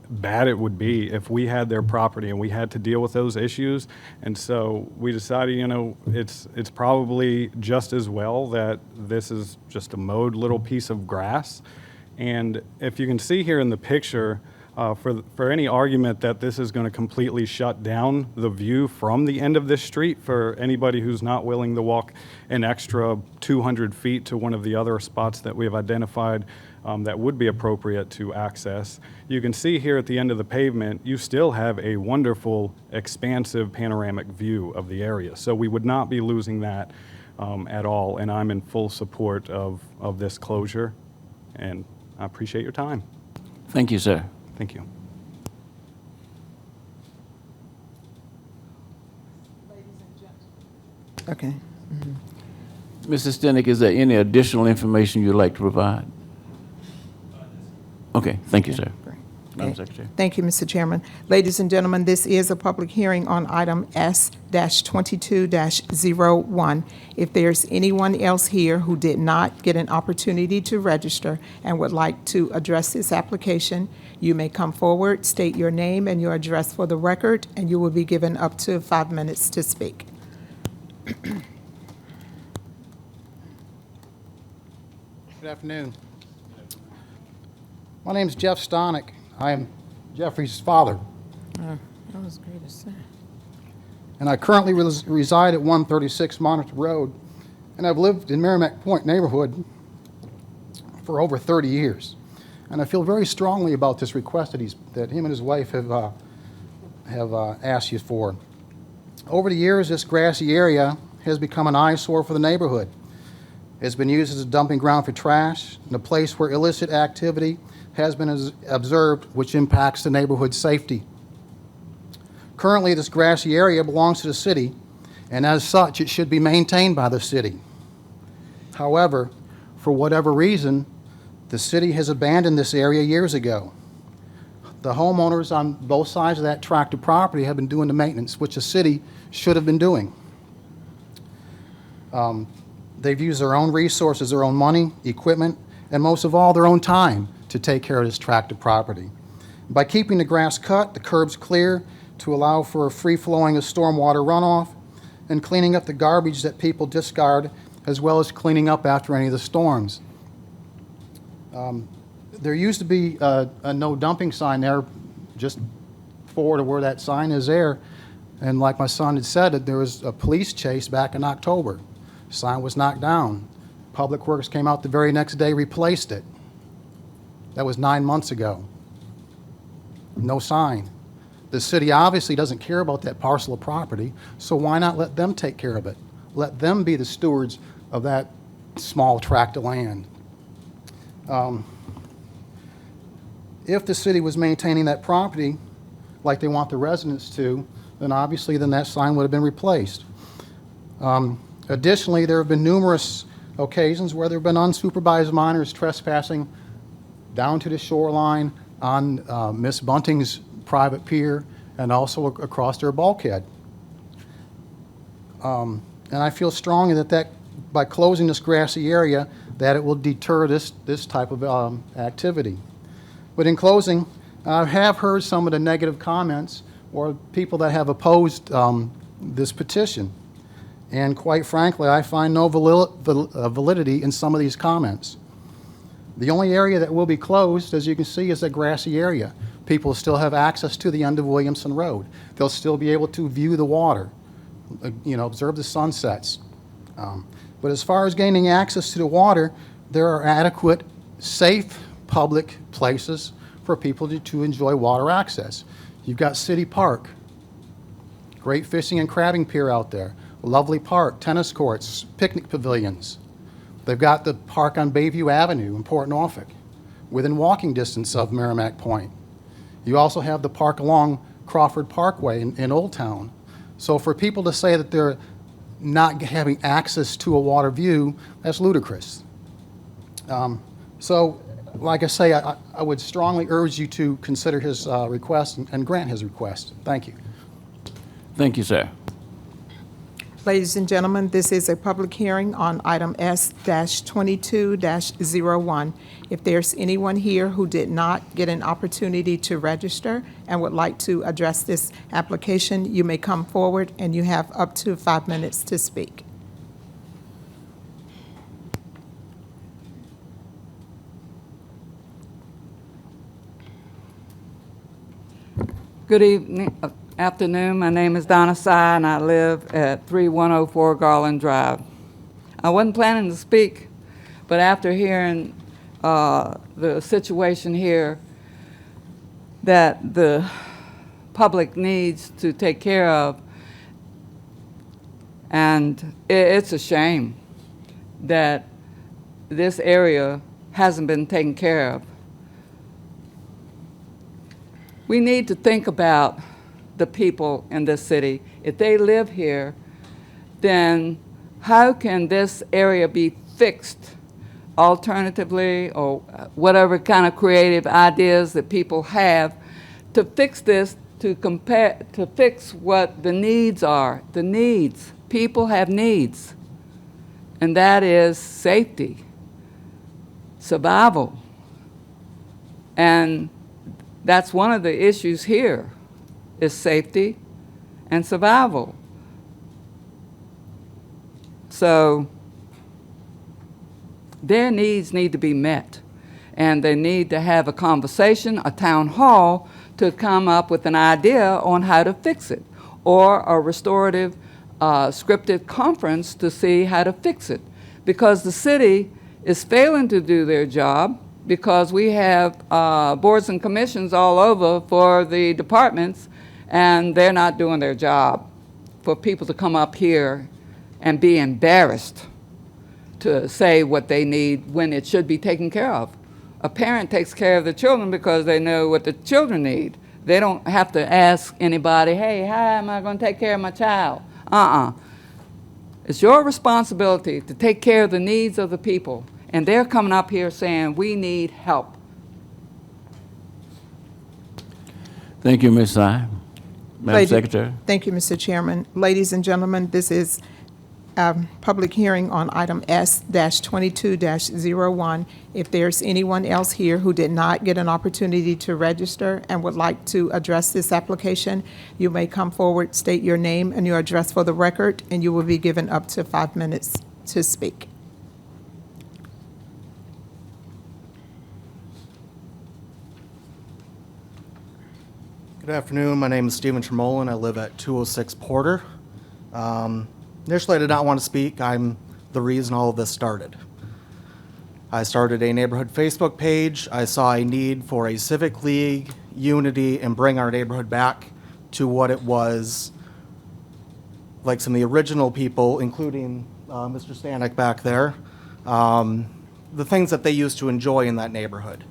bad it would be if we had their property and we had to deal with those issues. And so we decided, it's probably just as well that this is just a mowed little piece of grass. And if you can see here in the picture, for any argument that this is going to completely shut down the view from the end of this street for anybody who's not willing to walk an extra 200 feet to one of the other spots that we have identified that would be appropriate to access, you can see here at the end of the pavement, you still have a wonderful, expansive panoramic view of the area. So we would not be losing that at all, and I'm in full support of this closure. And I appreciate your time. Thank you, sir. Thank you. Okay. Mrs. Stanek, is there any additional information you'd like to provide? Okay, thank you, sir. Madam Secretary. Thank you, Mr. Chairman. Ladies and gentlemen, this is a public hearing on item S-22-01. If there's anyone else here who did not get an opportunity to register and would like to address this application, you may come forward, state your name and your address for the record, and you will be given up to 5 minutes to speak. Good afternoon. My name's Jeff Stonick. I am Jeffrey's father. That was great to say. And I currently reside at 136 Monitor Road, and I've lived in Merrimack Point neighborhood for over 30 years. And I feel very strongly about this request that him and his wife have asked you for. Over the years, this grassy area has become an eyesore for the neighborhood. It's been used as a dumping ground for trash and a place where illicit activity has been observed, which impacts the neighborhood's safety. Currently, this grassy area belongs to the city, and as such, it should be maintained by the city. However, for whatever reason, the city has abandoned this area years ago. The homeowners on both sides of that tract of property have been doing the maintenance, which the city should have been doing. They've used their own resources, their own money, equipment, and most of all, their own time to take care of this tract of property. By keeping the grass cut, the curbs clear to allow for a free-flowing of stormwater runoff, and cleaning up the garbage that people discard, as well as cleaning up after any of the storms. There used to be a no dumping sign there just forward of where that sign is there. And like my son had said, that there was a police chase back in October. Sign was knocked down. Public Works came out the very next day, replaced it. That was 9 months ago. No sign. The city obviously doesn't care about that parcel of property, so why not let them take care of it? Let them be the stewards of that small tract of land. If the city was maintaining that property like they want the residents to, then obviously that sign would have been replaced. Additionally, there have been numerous occasions where there have been unsupervised minors trespassing down to the shoreline on Miss Bunting's private pier and also across their bulkhead. And I feel strongly that by closing this grassy area, that it will deter this type of activity. But in closing, I have heard some of the negative comments or people that have opposed this petition. And quite frankly, I find no validity in some of these comments. The only area that will be closed, as you can see, is that grassy area. People still have access to the end of Williamson Road. They'll still be able to view the water, observe the sunsets. But as far as gaining access to the water, there are adequate, safe, public places for people to enjoy water access. You've got City Park, great fishing and crabbing pier out there, a lovely park, tennis courts, picnic pavilions. They've got the park on Bayview Avenue in Port Norfolk, within walking distance of Merrimack Point. You also have the park along Crawford Parkway in Old Town. So for people to say that they're not having access to a water view, that's ludicrous. So, like I say, I would strongly urge you to consider his request and grant his request. Thank you. Thank you, sir. Ladies and gentlemen, this is a public hearing on item S-22-01. If there's anyone here who did not get an opportunity to register and would like to address this application, you may come forward and you have up to 5 minutes to speak. Good evening, afternoon. My name is Donna Sy, and I live at 3104 Garland Drive. I wasn't planning to speak, but after hearing the situation here that the public needs to take care of, and it's a shame that this area hasn't been taken care of. We need to think about the people in this city. If they live here, then how can this area be fixed alternatively, or whatever kind of creative ideas that people have to fix this, to fix what the needs are. The needs. People have needs, and that is safety, survival, and that's one of the issues here, is safety and survival. So their needs need to be met. and they need to have a conversation, a town hall, to come up with an idea on how to fix it, or a restorative scripted conference to see how to fix it. Because the city is failing to do their job, because we have boards and commissions all over for the departments, and they're not doing their job. For people to come up here and be embarrassed to say what they need when it should be taken care of. A parent takes care of the children because they know what the children need. They don't have to ask anybody, hey, how am I going to take care of my child? It's your responsibility to take care of the needs of the people. And they're coming up here saying, we need help. Thank you, Ms. Sy. Madam Secretary. Thank you, Mr. Chairman. Ladies and gentlemen, this is a public hearing on item S-22-01. If there's anyone else here who did not get an opportunity to register and would like to address this application, you may come forward, state your name and your address for the record, and you will be given up to 5 minutes to speak. Good afternoon. My name is Stephen Tremolin. I live at 206 Porter. Initially, I did not want to speak. I'm the reason all of this started. I started a neighborhood Facebook page. I saw a need for a civic league, unity, and bring our neighborhood back to what it was like some of the original people, including Mr. Stanek back there, the things that they used to enjoy in that neighborhood.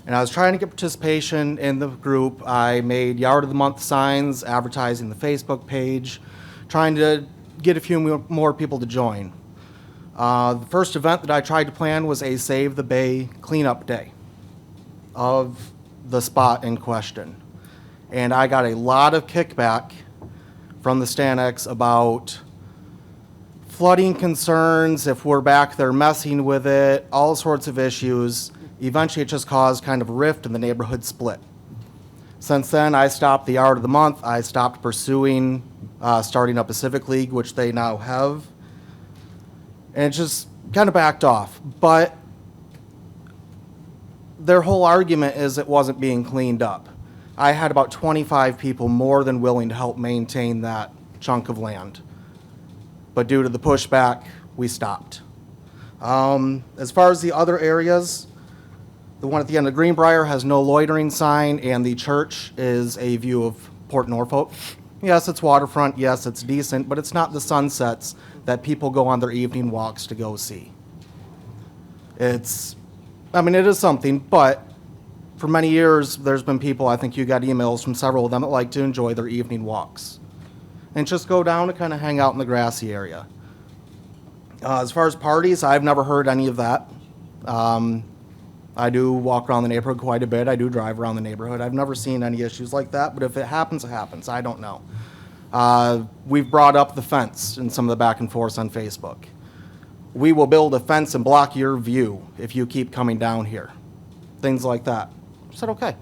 And I was trying to get participation in the group. I made Yard of the Month signs, advertising the Facebook page, trying to get a few more people to join. The first event that I tried to plan was a Save the Bay cleanup day of the spot in question. And I got a lot of kickback from the Staneks about flooding concerns, if we're back there messing with it, all sorts of issues. Eventually, it just caused kind of a rift and the neighborhood split. Since then, I stopped the Yard of the Month. I stopped pursuing starting up a civic league, which they now have. And it just kind of backed off. But their whole argument is it wasn't being cleaned up. I had about 25 people more than willing to help maintain that chunk of land. But due to the pushback, we stopped. As far as the other areas, the one at the end of Greenbrier has no loitering sign, and the church is a view of Port Norfolk. Yes, it's waterfront. Yes, it's decent, but it's not the sunsets that people go on their evening walks to go see. It is something, but for many years, there's been people, I think you got emails from several of them that like to enjoy their evening walks and just go down and kind of hang out in the grassy area. As far as parties, I've never heard any of that. I do walk around the neighborhood quite a bit. I do drive around the neighborhood. I've never seen any issues like that, but if it happens, it happens. I don't know. We've brought up the fence in some of the back and forth on Facebook. We will build a fence and block your view if you keep coming down here. Things like that. I said, okay,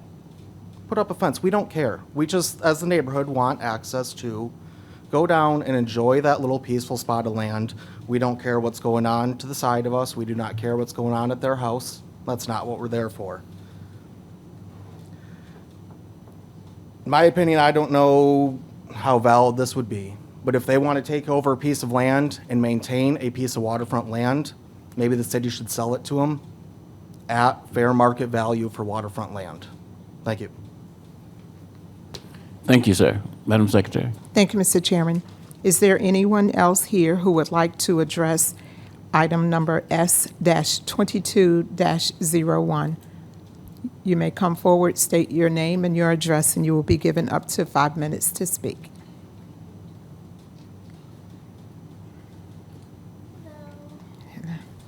put up a fence. We don't care. We just, as the neighborhood, want access to go down and enjoy that little peaceful spot of land. We don't care what's going on to the side of us. We do not care what's going on at their house. That's not what we're there for. In my opinion, I don't know how valid this would be, but if they want to take over a piece of land and maintain a piece of waterfront land, maybe the city should sell it to them at fair market value for waterfront land. Thank you. Thank you, sir. Madam Secretary. Thank you, Mr. Chairman. Is there anyone else here who would like to address item number S-22-01? You may come forward, state your name and your address, and you will be given up to 5 minutes to speak.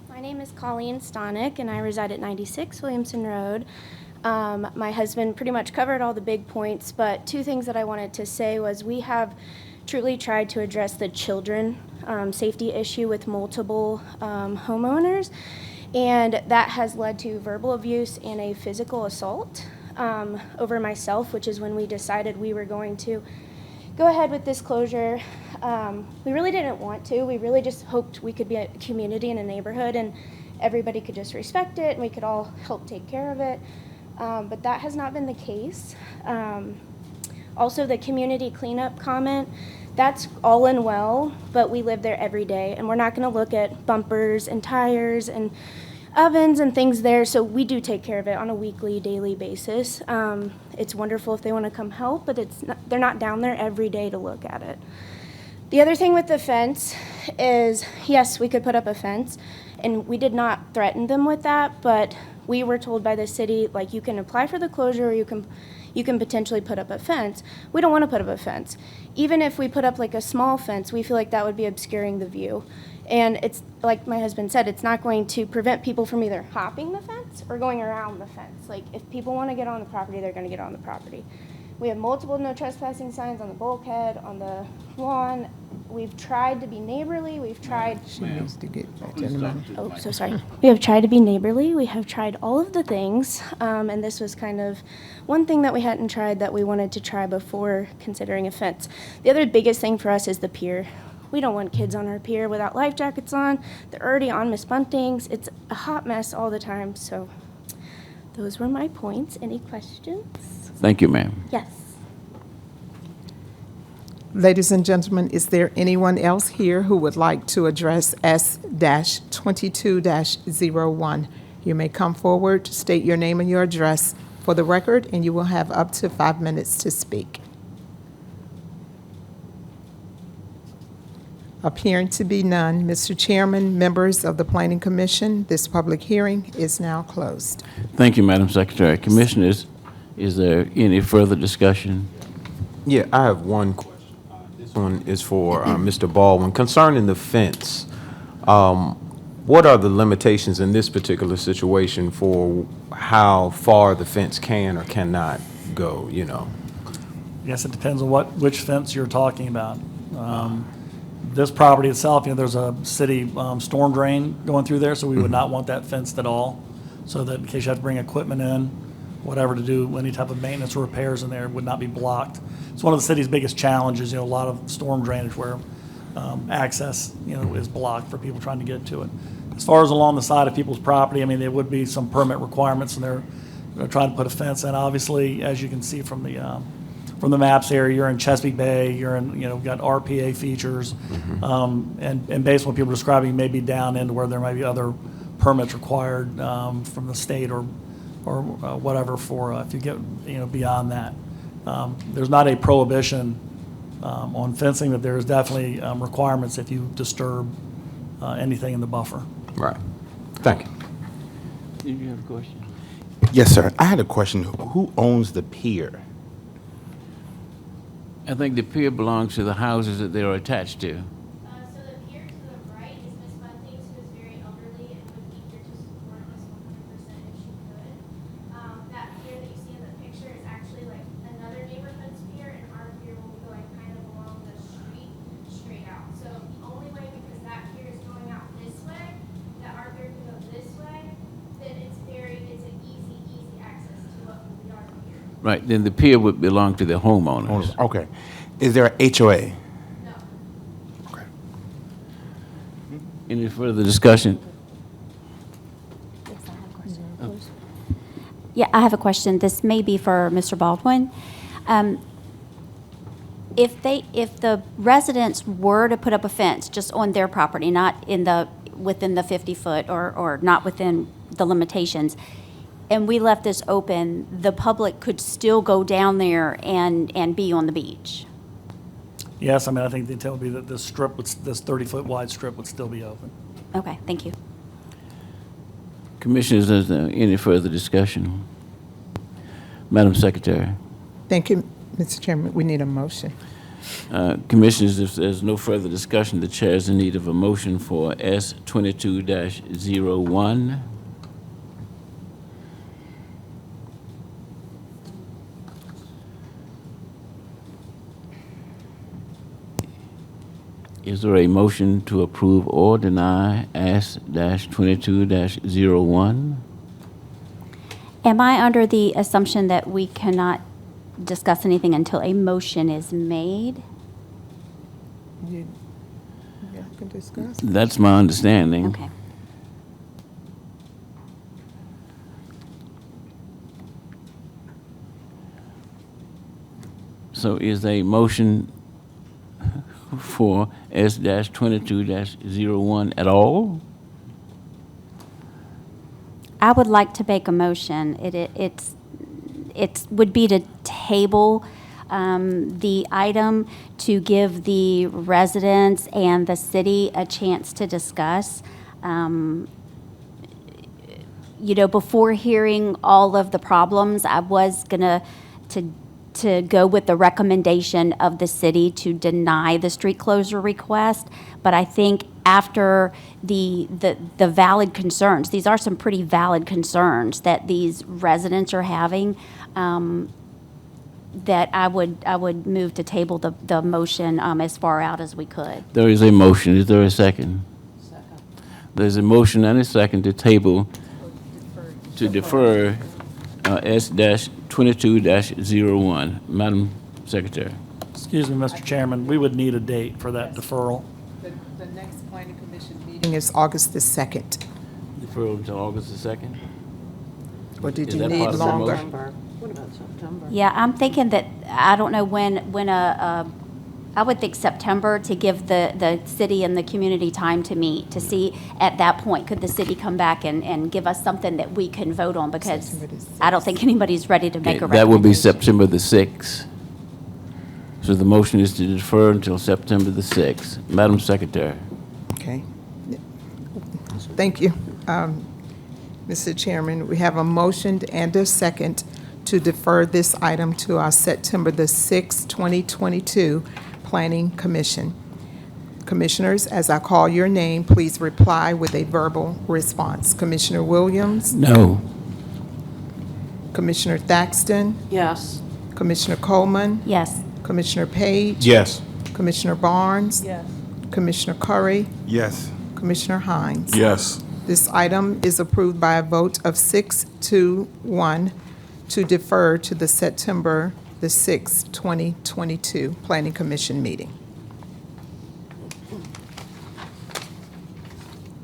My name is Colleen Stonick, and I reside at 96 Williamson Road. My husband pretty much covered all the big points, but two things that I wanted to say was we have truly tried to address the children safety issue with multiple homeowners, and that has led to verbal abuse and a physical assault over myself, which is when we decided we were going to go ahead with this closure. We really didn't want to. We really just hoped we could be a community in a neighborhood and everybody could just respect it and we could all help take care of it. But that has not been the case. Also, the community cleanup comment, that's all and well, but we live there every day, and we're not going to look at bumpers and tires and ovens and things there, so we do take care of it on a weekly, daily basis. It's wonderful if they want to come help, but they're not down there every day to look at it. The other thing with the fence is, yes, we could put up a fence, and we did not threaten them with that, but we were told by the city, like, you can apply for the closure or you can potentially put up a fence. We don't want to put up a fence. Even if we put up like a small fence, we feel like that would be obscuring the view. And it's, like my husband said, it's not going to prevent people from either hopping the fence or going around the fence. Like, if people want to get on the property, they're going to get on the property. We have multiple no trespassing signs on the bulkhead, on the lawn. We've tried to be neighborly. We've tried. She needs to get back in the middle. Oh, so sorry. We have tried to be neighborly. We have tried all of the things. And this was kind of one thing that we hadn't tried that we wanted to try before considering a fence. The other biggest thing for us is the pier. We don't want kids on our pier without life jackets on. They're already on Miss Bunting's. It's a hot mess all the time. So those were my points. Any questions? Thank you, ma'am. Yes. Ladies and gentlemen, is there anyone else here who would like to address S-22-01? You may come forward, state your name and your address for the record, and you will have up to 5 minutes to speak. Appearing to be none, Mr. Chairman, members of the Planning Commission, this public hearing is now closed. Thank you, Madam Secretary. Commissioners, is there any further discussion? Yeah, I have one question. This one is for Mr. Baldwin. Concerning the fence, what are the limitations in this particular situation for how far the fence can or cannot go, you know? Yes, it depends on which fence you're talking about. This property itself, there's a city storm drain going through there, so we would not want that fenced at all. So that in case you have to bring equipment in, whatever to do, any type of maintenance or repairs in there would not be blocked. It's one of the city's biggest challenges, a lot of storm drainage where access, is blocked for people trying to get to it. As far as along the side of people's property, there would be some permit requirements, and they're trying to put a fence in. Obviously, as you can see from the maps here, you're in Chesapeake Bay, you're in, we've got RPA features, and based on what people are describing, you may be down into where there might be other permits required from the state or whatever for if you get beyond that. There's not a prohibition on fencing, but there's definitely requirements if you disturb anything in the buffer. Right. Thank you. Did you have a question? Yes, sir. I had a question. Who owns the pier? I think the pier belongs to the houses that they are attached to. So the pier to the right is Miss Bunting's, who is very elderly and would be here to support us 100% if she could. That pier that you see in the picture is actually like another neighborhood's pier, and our pier will be going kind of along the street straight out. So the only way, because that pier is going out this way, that our pier can go this way, then it's an easy access to what will be our pier. Right, then the pier would belong to the homeowners. Okay. Is there a HOA? No. Okay. Any further discussion? Yeah, I have a question. This may be for Mr. Baldwin. If the residents were to put up a fence just on their property, not within the 50-foot or not within the limitations, and we left this open, the public could still go down there and be on the beach. Yes, I think the intent would be that this 30-foot wide strip would still be open. Okay, thank you. Commissioners, is there any further discussion? Madam Secretary. Thank you, Mr. Chairman. We need a motion. Commissioners, if there's no further discussion, the chair is in need of a motion for S-22-01. Is there a motion to approve or deny S-22-01? Am I under the assumption that we cannot discuss anything until a motion is made? You can discuss. That's my understanding. Okay. So is a motion for S-22-01 at all? I would like to make a motion. It would be to table the item to give the residents and the city a chance to discuss. Before hearing all of the problems, I was gonna to go with the recommendation of the city to deny the street closure request. But I think after the valid concerns, these are some pretty valid concerns that these residents are having, that I would move to table the motion as far out as we could. There is a motion. Is there a second? Second. There's a motion and a second to table, to defer S-22-01. Madam Secretary. Excuse me, Mr. Chairman, we would need a date for that deferral. The next planning commission meeting is August the 2nd. Deferral until August the 2nd? Or did Is you that need part of the longer? motion? What about September? Yeah, I'm thinking that, I don't know when I would think September, to give the city and the community time to meet, to see at that point, could the city come back and give us something that we can vote on? Because I don't think anybody's ready to make a That will be recommendation. September the 6th. So the motion is to defer until September the 6th. Madam Secretary. Okay. Thank you. Mr. Chairman, we have a motion and a second to defer this item to our September the 6th, 2022 Planning Commission. Commissioners, as I call your name, please reply with a verbal response. Commissioner Williams? No. Commissioner Thaxton? Yes. Commissioner Coleman? Yes. Commissioner Page? Yes. Commissioner Barnes? Yes. Commissioner Curry? Yes. Commissioner Hines? Yes. This item is approved by a vote of 6-1 to defer to the September the 6th, 2022 Planning Commission meeting.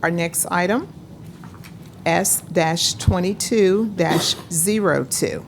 Our next item, S-22-02.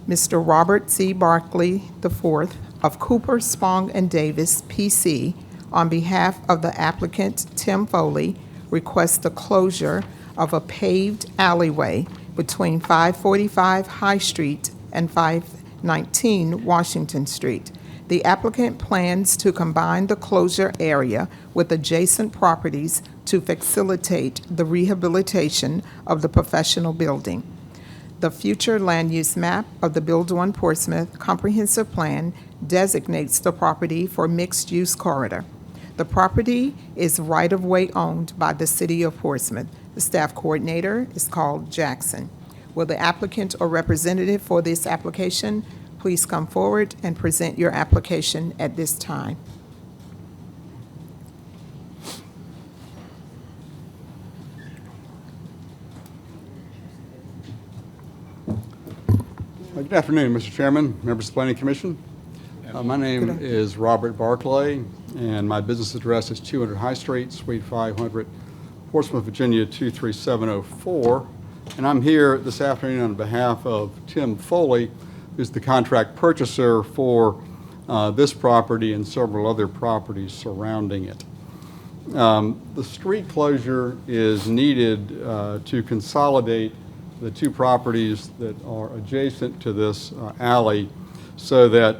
Mr. Robert C. Barkley IV of Cooper, Spong, and Davis, P.C., on behalf of the applicant Tim Foley, requests the closure of a paved alleyway between 545 High Street and 519 Washington Street. The applicant plans to combine the closure area with adjacent properties to facilitate the rehabilitation of the professional building. The future land use map of the Build One Portsmouth Comprehensive Plan designates the property for mixed-use corridor. The property is right-of-way owned by the City of Portsmouth. The staff coordinator is called Jackson. Will the applicant or representative for this application please come forward and present your application at this time? Good afternoon, Mr. Chairman, members of the Planning Commission. My name is Robert Barclay, and my business address is 200 High Street, Suite 500, Portsmouth, Virginia 23704. And I'm here this afternoon on behalf of Tim Foley, who's the contract purchaser for this property and several other properties surrounding it. The street closure is needed to consolidate the two properties that are adjacent to this alley so that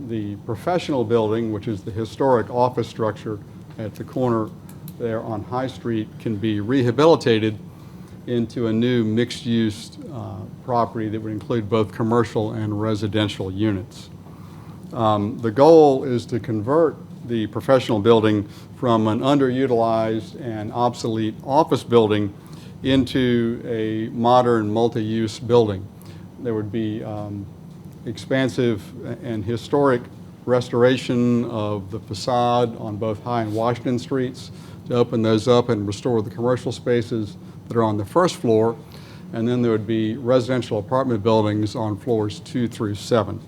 the professional building, which is the historic office structure at the corner there on High Street, can be rehabilitated into a new mixed-use property that would include both commercial and residential units. The goal is to convert the professional building from an underutilized and obsolete office building into a modern multi-use building. There would be expansive and historic restoration of the facade on both High and Washington Streets to open those up and restore the commercial spaces that are on the first floor. And then there would be residential apartment buildings on floors 2 through 7.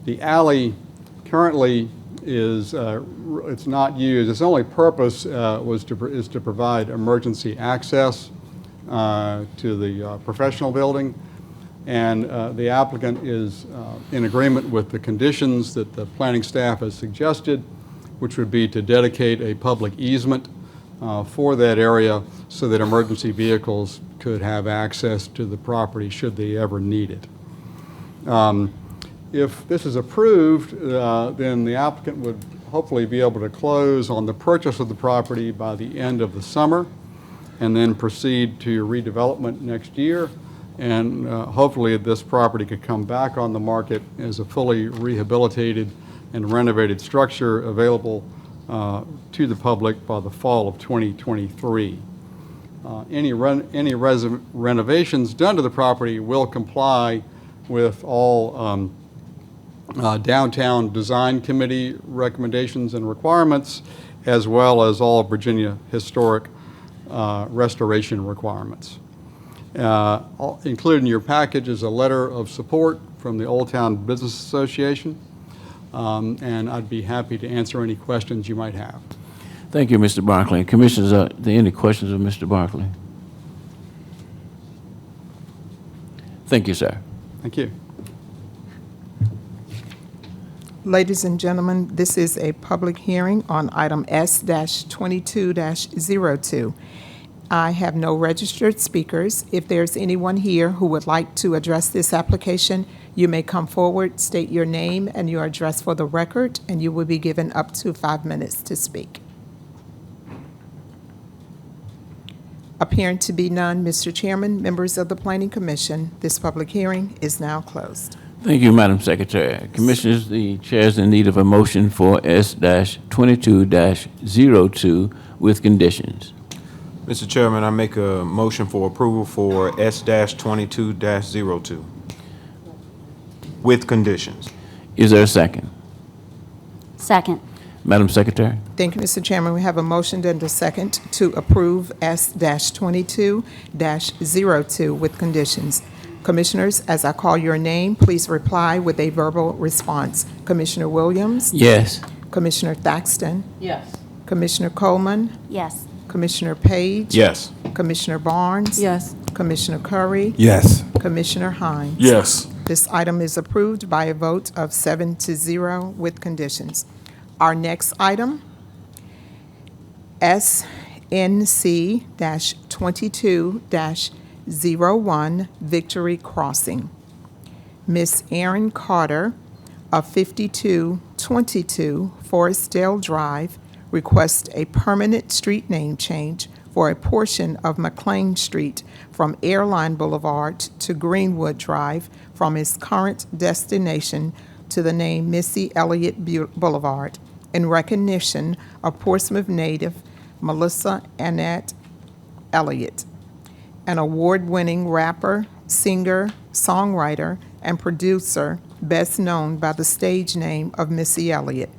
The alley currently is it's not used. Its only purpose is to provide emergency access to the professional building. and the applicant is in agreement with the conditions that the planning staff has suggested, which would be to dedicate a public easement for that area so that emergency vehicles could have access to the property should they ever need it. If this is approved, then the applicant would hopefully be able to close on the purchase of the property by the end of the summer and then proceed to redevelopment next year. And hopefully this property could come back on the market as a fully rehabilitated and renovated structure available to the public by the fall of 2023. Any renovations done to the property will comply with all Downtown Design Committee recommendations and requirements, as well as all Virginia historic restoration requirements. Included in your package is a letter of support from the Old Town Business Association, and I'd be happy to answer any questions you might have. Thank you, Mr. Barkley. Commissioners, are there any questions of Mr. Barkley? Thank you, sir. Thank you. Ladies and gentlemen, this is a public hearing on item S-22-02. I have no registered speakers. If there's anyone here who would like to address this application, you may come forward, state your name and your address for the record, and you will be given up to 5 minutes to speak. Appearing to be none, Mr. Chairman, members of the Planning Commission, this public hearing is now closed. Thank you, Madam Secretary. Commissioners, the chair is in need of a motion for S-22-02 with conditions. Mr. Chairman, I make a motion for approval for S-22-02 with conditions. Is there a second? Second. Madam Secretary? Thank you, Mr. Chairman. We have a motion and a second to approve S-22-02 with conditions. Commissioners, as I call your name, please reply with a verbal response. Commissioner Williams? Yes. Commissioner Thaxton? Yes. Commissioner Coleman? Yes. Commissioner Page? Yes. Commissioner Barnes? Yes. Commissioner Curry? Yes. Commissioner Hines? Yes. This item is approved by a vote of 7-0 with conditions. Our next item, SNC-22-01 Victory Crossing. Miss Erin Carter of 5222 Forestdale Drive requests a permanent street name change for a portion of McLean Street from Airline Boulevard to Greenwood Drive from its current destination to the name Missy Elliott Boulevard in recognition of Portsmouth native Melissa Annette Elliott, an award-winning rapper, singer, songwriter, and producer best known by the stage name of Missy Elliott.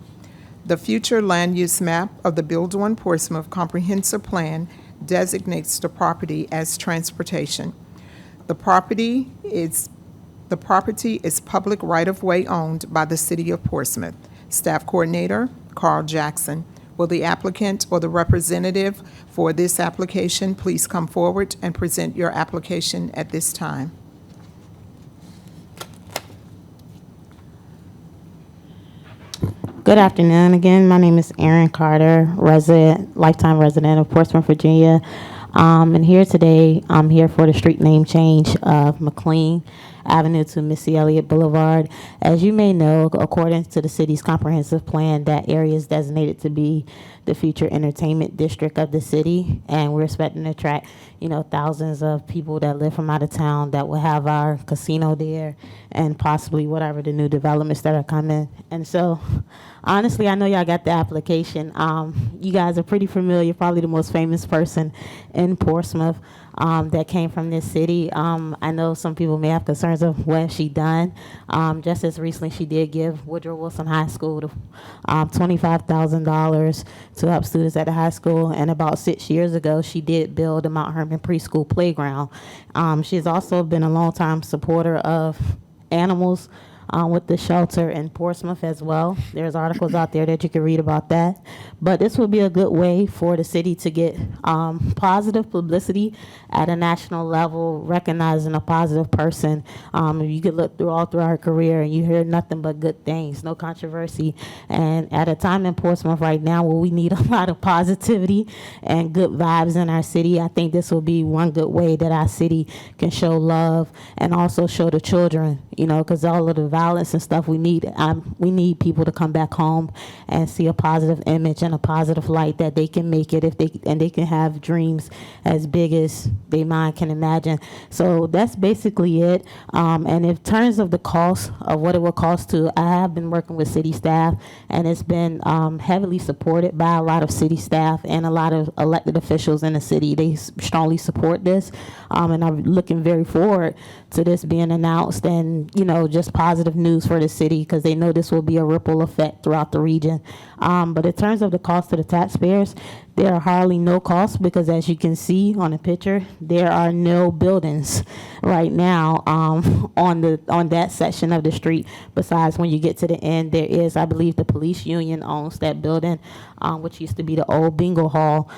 The future land use map of the Build One Portsmouth Comprehensive Plan designates the property as transportation. The property is public right-of-way owned by the City of Portsmouth. Staff Coordinator, Carl Jackson. Will the applicant or the representative for this application please come forward and present your application at this time? Good afternoon again. My name is Erin Carter, lifetime resident of Portsmouth, Virginia. And here today, I'm here for the street name change of McLean Avenue to Missy Elliott Boulevard. As you may know, according to the city's comprehensive plan, that area is designated to be the future entertainment district of the city, and we're expecting to attract, thousands of people that live from out of town that will have our casino there and possibly whatever the new developments that are coming. And so, honestly, I know y'all got the application. You guys are pretty familiar, probably the most famous person in Portsmouth that came from this city. I know some people may have concerns of what she done. Just as recently, she did give Woodrow Wilson High School $25,000 to help students at the high school. And about 6 years ago, she did build a Mount Herman preschool playground. She's also been a longtime supporter of animals with the shelter in Portsmouth as well. There's articles out there that you can read about that. But this would be a good way for the city to get positive publicity at a national level, recognizing a positive person. You could look through all through our career and you hear nothing but good things, no controversy. And at a time in Portsmouth right now where we need a lot of positivity and good vibes in our city, I think this will be one good way that our city can show love and also show the children, because all of the violence and stuff we need people to come back home and see a positive image and a positive light that they can make it and they can have dreams as big as their mind can imagine. So that's basically it. And in terms of the cost of what it will cost I have been working with city staff, and it's been heavily supported by a lot of city staff and a lot of elected officials in the city. They strongly support this, and I'm looking very forward to this being announced and, just positive news for the city because they know this will be a ripple effect throughout the region. But in terms of the cost to the taxpayers, there are hardly no costs because as you can see on the picture, there are no buildings right now on that section of the street. Besides, when you get to the end, there is, I believe, the police union owns that building, which used to be the old bingo hall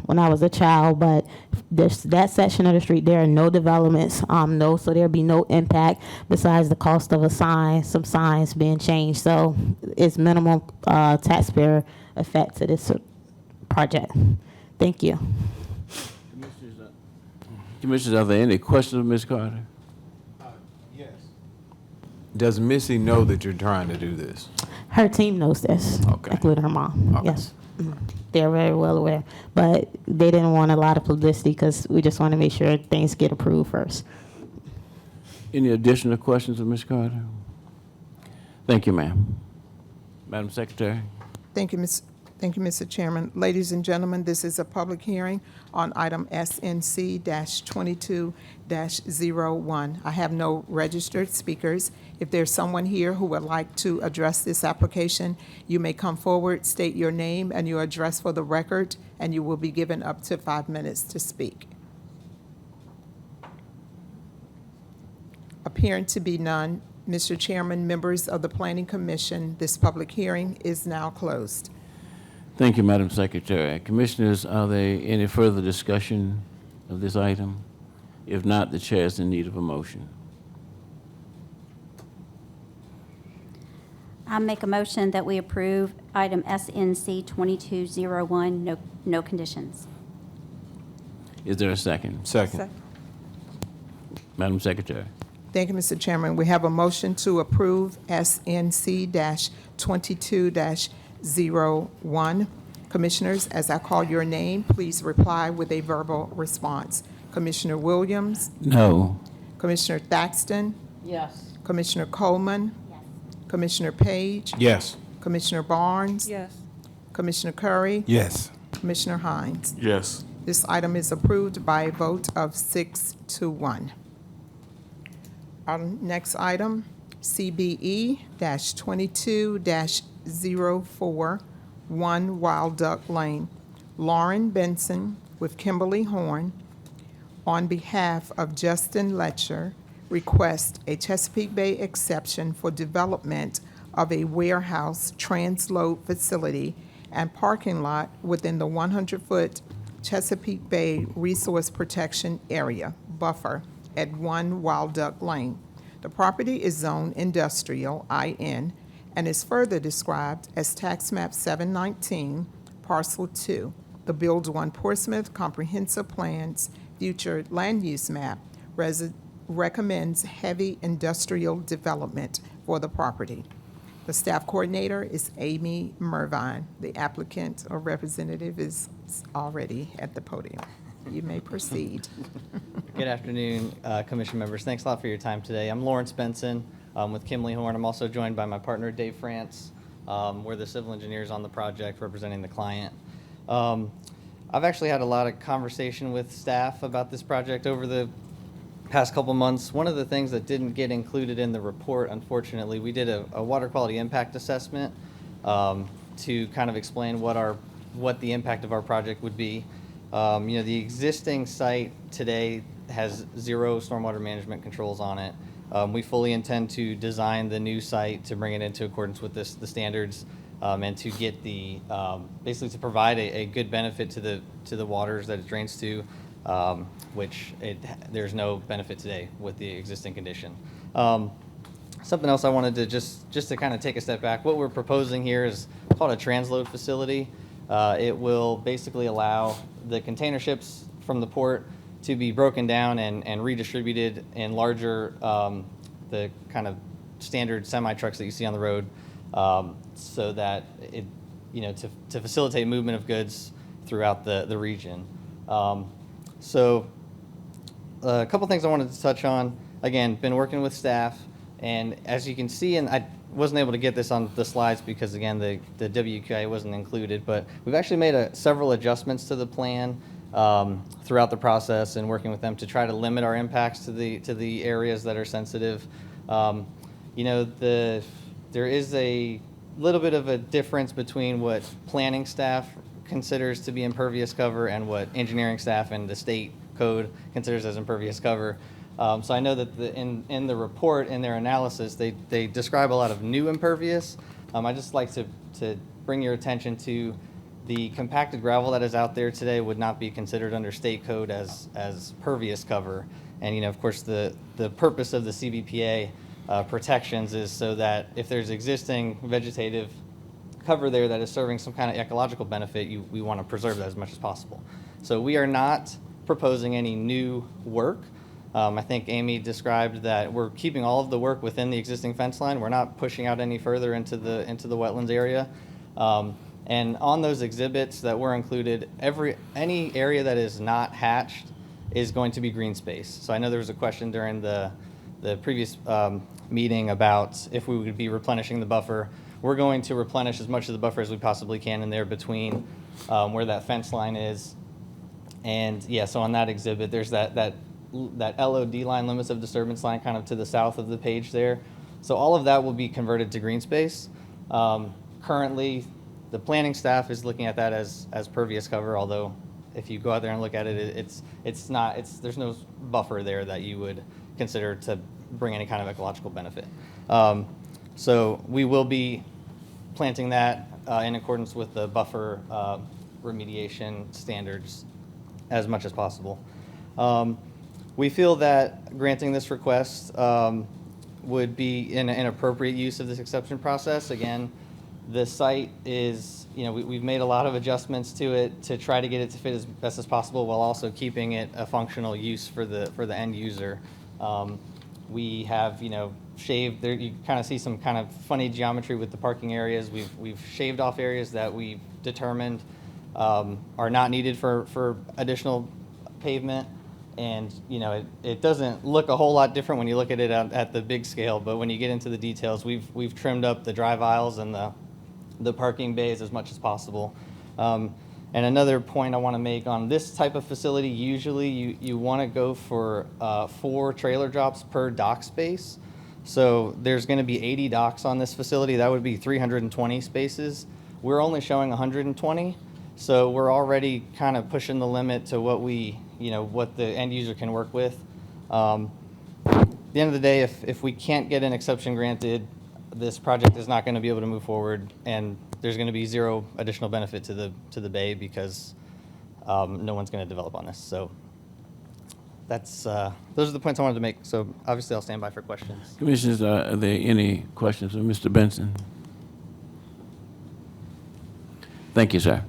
when I was a child. But that section of the street, there are no developments, so there'll be no impact besides the cost of some signs being changed. So it's minimal taxpayer effect to this project. Thank you. Commissioners, are there any questions of Ms. Carter? Yes. Does Missy know that you're trying to do this? Her team knows this, including her mom. Okay. Yes. They're very well aware. But they didn't want a lot of publicity because we just want to make sure things get approved first. Any additional questions of Ms. Carter? Thank you, ma'am. Madam Secretary? Thank you, Mr. Chairman. Ladies and gentlemen, this is a public hearing on item SNC-22-01. I have no registered speakers. If there's someone here who would like to address this application, you may come forward, state your name and your address for the record, and you will be given up to 5 minutes to speak. Appearing to be none, Mr. Chairman, members of the Planning Commission, this public hearing is now closed. Thank you, Madam Secretary. Commissioners, are there any further discussion of this item? If not, the chair is in need of a motion. I make a motion that we approve item SNC 2201, no conditions. Is there a second? Second. Madam Secretary? Thank you, Mr. Chairman. We have a motion to approve SNC-22-01. Commissioners, as I call your name, please reply with a verbal response. Commissioner Williams? No. Commissioner Thaxton? Yes. Commissioner Coleman? Yes. Commissioner Page? Yes. Commissioner Barnes? Yes. Commissioner Curry? Yes. Commissioner Hines? Yes. This item is approved by a vote of 6-1. Our next item, CBE-22-04, 1 Wild Duck Lane. Lauren Benson with Kimberly Horn, on behalf of Justin Letcher, requests a Chesapeake Bay exception for development of a warehouse transload facility and parking lot within the 100-foot Chesapeake Bay Resource Protection Area buffer at 1 Wild Duck Lane. The property is zoned industrial, IN, and is further described as Tax Map 719, Parcel 2. The Build 1 Portsmouth Comprehensive Plan's future land use map recommends heavy industrial development for the property. The staff coordinator is Amy Mervine. The applicant or representative is already at the podium. You may proceed. Good afternoon, Commission members. Thanks a lot for your time today. I'm Lawrence Benson with Kimberly Horn. I'm also joined by my partner, Dave France. We're the civil engineers on the project representing the client. I've actually had a lot of conversation with staff about this project over the past couple months. One of the things that didn't get included in the report, unfortunately, we did a water quality impact assessment to kind of explain what the impact of our project would be. The existing site today has zero stormwater management controls on it. We fully intend to design the new site to bring it into accordance with the standards, and to get the, basically to provide a good benefit to the waters that it drains to, which there's no benefit today with the existing condition. Something else I wanted to just to kind of take a step back. What we're proposing here is called a transload facility. It will basically allow the container ships from the port to be broken down and redistributed in larger, the kind of standard semi-trucks that you see on the road, so that it, to facilitate movement of goods throughout the region. So a couple things I wanted to touch on. Again, been working with staff, and as you can see, and I wasn't able to get this on the slides because, again, the WQI wasn't included, but we've actually made several adjustments to the plan throughout the process and working with them to try to limit our impacts to the areas that are sensitive. There is a little bit of a difference between what planning staff considers to be impervious cover and what engineering staff and the state code considers as impervious cover. So I know that in the report, in their analysis, they describe a lot of new impervious. I'd just like to bring your attention to the compacted gravel that is out there today would not be considered under state code as pervious cover. And of course, the purpose of the CVPA protections is so that if there's existing vegetative cover there that is serving some kind of ecological benefit, we want to preserve that as much as possible. So we are not proposing any new work. I think Amy described that we're keeping all of the work within the existing fence line. We're not pushing out any further into the wetlands area. And on those exhibits that were included, any area that is not hatched is going to be green space. So I know there was a question during the previous meeting about if we would be replenishing the buffer. We're going to replenish as much of the buffer as we possibly can in there between where that fence line is. And yeah, so on that exhibit, there's that LOD line, limits of disturbance line, kind of to the south of the page there. So all of that will be converted to green space. Currently, the planning staff is looking at that as pervious cover, although if you go out there and look at it, there's no buffer there that you would consider to bring any kind of ecological benefit. So we will be planting that in accordance with the buffer remediation standards as much as possible. We feel that granting this request would be an appropriate use of this exception process. Again, the site is, we've made a lot of adjustments to it to try to get it to fit as best as possible while also keeping it a functional use for the end user. We have, shaved there. You kind of see some kind of funny geometry with the parking areas. We've shaved off areas that we've determined are not needed for additional pavement. And it doesn't look a whole lot different when you look at it at the big scale, but when you get into the details, we've trimmed up the drive aisles and the parking bays as much as possible. And another point I want to make on this type of facility, usually you want to go for 4 trailer drops per dock space. So there's going to be 80 docks on this facility. That would be 320 spaces. We're only showing 120. So we're already kind of pushing the limit to what what the end user can work with. At the end of the day, if we can't get an exception granted, this project is not going to be able to move forward, and there's going to be zero additional benefit to the bay because no one's going to develop on this. So those are the points I wanted to make. So obviously, I'll stand by for questions. Commissioners, are there any questions of Mr. Benson? Thank you, sir.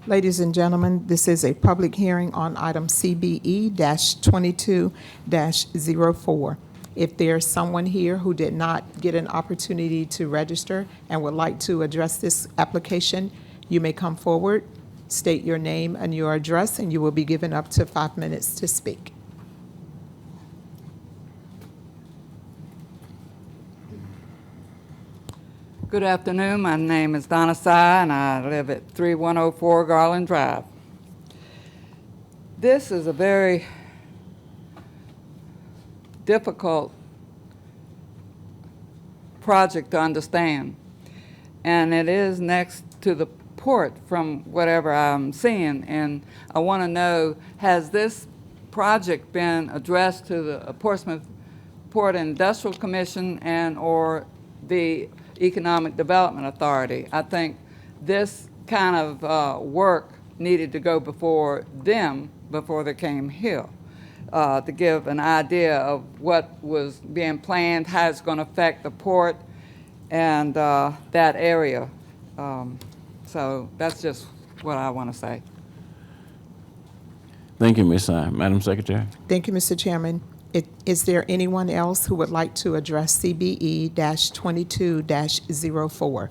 Ladies and gentlemen, this is a public hearing on item CBE-22-04. If there's someone here who did not get an opportunity to register and would like to address this application, you may come forward, state your name and your address, and you will be given up to 5 minutes to speak. Good afternoon. My name is Donna Sy, and I live at 3104 Garland Drive. This is a very difficult project to understand, and it is next to the port from whatever I'm seeing, and I want to know, has this project been addressed to the Portsmouth Port and Industrial Commission and or the Economic Development Authority? I think this kind of work needed to go before them before they came here to give an idea of what was being planned, how it's going to affect the port and that area. So that's just what I want to say. Thank you, Ms. Sy. Madam Secretary. Thank you, Mr. Chairman. Is there anyone else who would like to address CBE-22-04?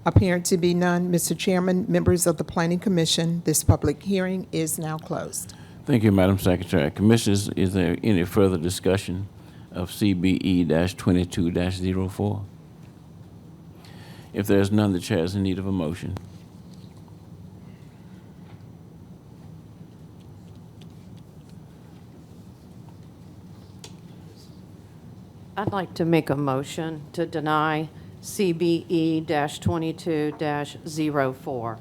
Appearing to be none, Mr. Chairman, members of the Planning Commission, this public hearing is now closed. Thank you, Madam Secretary. Commissioners, is there any further discussion of CBE-22-04? If there is none, the chair is in need of a motion. I'd like to make a motion to deny CBE-22-04.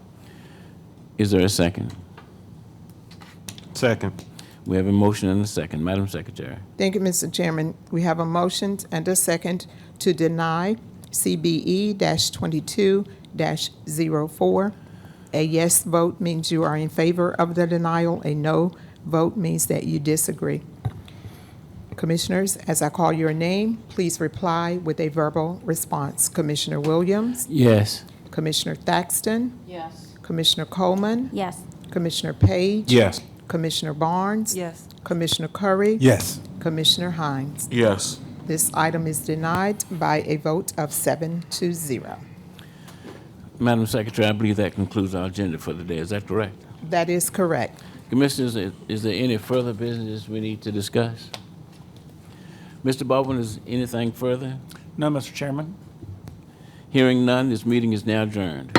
Is there a second? Second. We have a motion and a second. Madam Secretary. Thank you, Mr. Chairman. We have a motion and a second to deny CBE-22-04. A yes vote means you are in favor of the denial. A no vote means that you disagree. Commissioners, as I call your name, please reply with a verbal response. Commissioner Williams? Yes. Commissioner Thaxton? Yes. Commissioner Coleman? Yes. Commissioner Page? Yes. Commissioner Barnes? Yes. Commissioner Curry? Yes. Commissioner Hines? Yes. This item is denied by a vote of 7-0. Madam Secretary, I believe that concludes our agenda for the day. Is that correct? That is correct. Commissioners, is there any further business we need to discuss? Mr. Baldwin, is anything further? No, Mr. Chairman. Hearing none, this meeting is now adjourned.